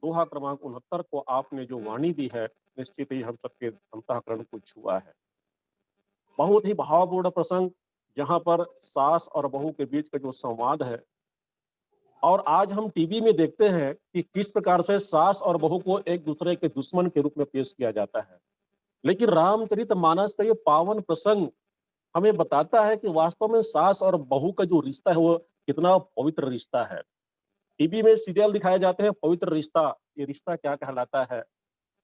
दोहा क्रमांक 69 को आपने जो वाणी दी है निश्चित ही हम सबके अंतःकरण को छुआ है। बहुत ही भावपूर्ण प्रसंग जहां पर सास और बहू के बीच का जो संवाद है, और आज हम टीवी में देखते हैं कि किस प्रकार से सास और बहू को एक दूसरे के दुश्मन के रूप में पेश किया जाता है, लेकिन रामचरितमानस का ये पावन प्रसंग हमें बताता है कि वास्तव में सास और बहू का जो रिश्ता है वो कितना पवित्र रिश्ता है। टीवी में सीरियल दिखाए जाते हैं पवित्र रिश्ता, ये रिश्ता क्या कहलाता है,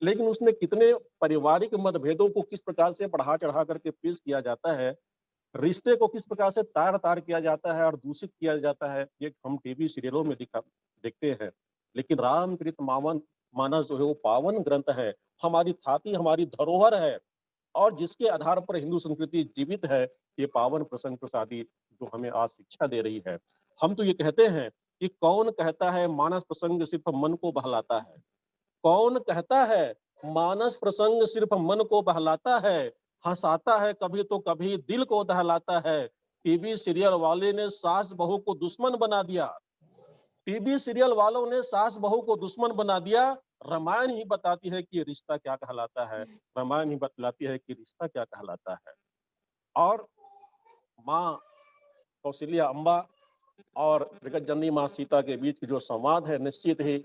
लेकिन उसमें कितने पारिवारिक मतभेदों को किस प्रकार से बढ़ा चढ़ा करके पेश किया जाता है, रिश्ते को किस प्रकार से तार तार किया जाता है और दूषित किया जाता है, ये हम टीवी सीरियलों में देखते हैं। लेकिन रामचरितमानस जो है वो पावन ग्रंथ है, हमारी थाती, हमारी धरोहर है और जिसके आधार पर हिंदू संस्कृति जीवित है। ये पावन प्रसंग प्रसादी जो हमें आज शिक्षा दे रही है। हम तो ये कहते हैं कि कौन कहता है मानस प्रसंग सिर्फ मन को बहलाता है, कौन कहता है मानस प्रसंग सिर्फ मन को बहलाता है, हंसाता है कभी तो कभी दिल को दहलाता है। टीवी सीरियल वाले ने सास बहू को दुश्मन बना दिया, टीवी सीरियल वालों ने सास बहू को दुश्मन बना दिया। रामायण ही बताती है कि रिश्ता क्या कहलाता है, रामायण ही बतलाती है कि रिश्ता क्या कहलाता है। और माँ कौशल्या अम्बा और जगत जननी माँ सीता के बीच जो संवाद है, निश्चित ही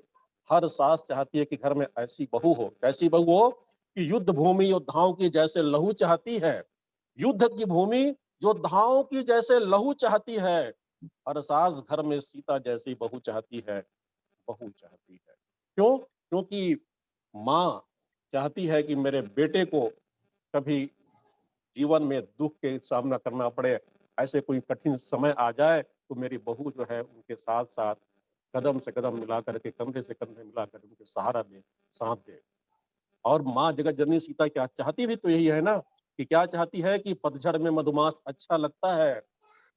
हर सास चाहती है कि घर में ऐसी बहू हो, कैसी बहू हो कि युद्ध भूमि योद्धाओं की जैसे लहू चाहती है, युद्ध की भूमि योद्धाओं की जैसे लहू चाहती है। हर सास घर में सीता जैसी बहू चाहती है, बहू चाहती है। क्यों? क्योंकि माँ चाहती है कि मेरे बेटे को कभी जीवन में दुख के सामना करना पड़े, ऐसे कोई कठिन समय आ जाए तो मेरी बहू जो है उनके साथ साथ कदम से कदम मिला करके, कंधे से कंधे मिला कर उनके सहारा दे, साथ दे। और माँ जगत जननी सीता क्या चाहती भी तो यही है ना, कि क्या चाहती है कि पतझड़ में मधुमास अच्छा लगता है,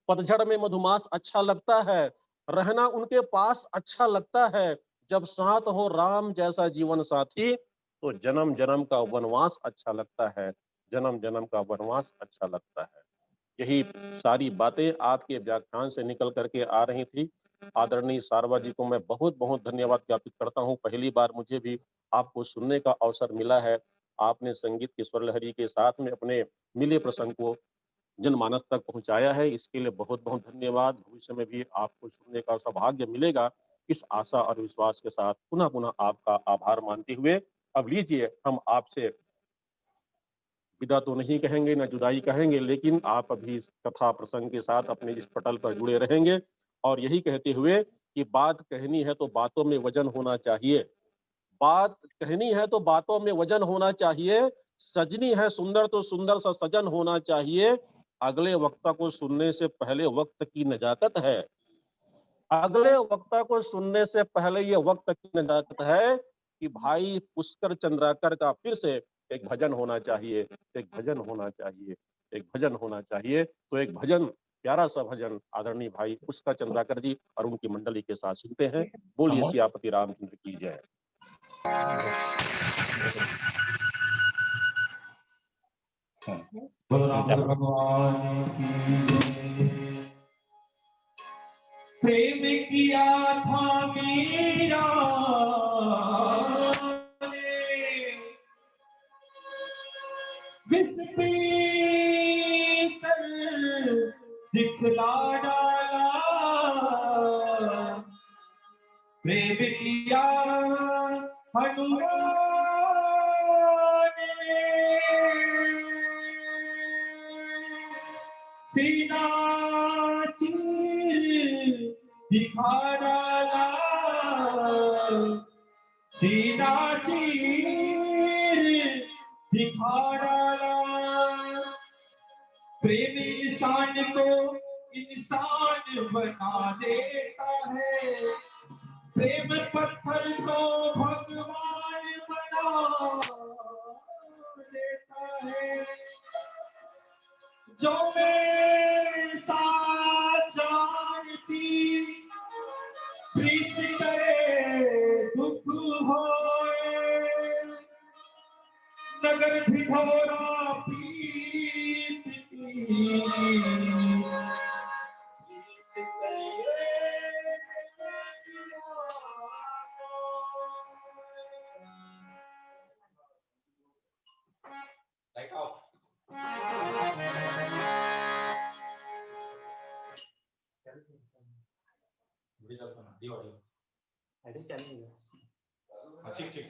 पतझड़ में मधुमास अच्छा लगता है, रहना उनके पास अच्छा लगता है, जब साथ हो राम जैसा जीवन साथी तो जन्म जन्म का वनवास अच्छा लगता है, जन्म जन्म का वनवास अच्छा लगता है। यही सारी बातें आपके व्याख्यान से निकल करके आ रही थी। आदरणीय सारवा जी को मैं बहुत बहुत धन्यवाद ज्ञापित करता हूँ। पहली बार मुझे भी आपको सुनने का अवसर मिला है। आपने संगीत की स्वर लहरी के साथ में अपने मिले प्रसंग को जनमानस तक पहुंचाया है, इसके लिए बहुत बहुत धन्यवाद। भविष्य में भी आपको सुनने का सौभाग्य मिलेगा, इस आशा और विश्वास के साथ पुनः पुनः आपका आभार मानते हुए अब लीजिए हम आपसे विदा तो नहीं कहेंगे, न जुदाई कहेंगे, लेकिन आप अभी इस कथा प्रसंग के साथ अपने इस पटल पर जुड़े रहेंगे और यही कहते हुए कि बात कहनी है तो बातों में वजन होना चाहिए, बात कहनी है तो बातों में वजन होना चाहिए, सजनी है सुंदर तो सुंदर सा सजन होना चाहिए। अगले वक्ता को सुनने से पहले वक्त की नजाकत है, अगले वक्ता को सुनने से पहले ये वक्त की नजाकत है कि भाई पुष्कर चंद्राकर का फिर से एक भजन होना चाहिए, एक भजन होना चाहिए, एक भजन होना चाहिए। तो एक भजन, प्यारा सा भजन आदरणीय भाई पुष्कर चंद्राकर जी और उनकी मंडली के साथ सुनते हैं। बोलिए सियापति रामचंद्र की जय। राम भगवान की जय। प्रेम किया था मीरा ने, विष पीकर दिखला डाला। प्रेम किया हनुमान ने, सीना चीर दिखा डाला। सीना चीर दिखा डाला। प्रेम इंसान को इंसान बना देता है, प्रेम पत्थर को भगवान बना देता है। जो मेरे साथ जानती प्रीत करे दुख होए, नगर ढिढोरा पीटती Light off. ठीक ठीक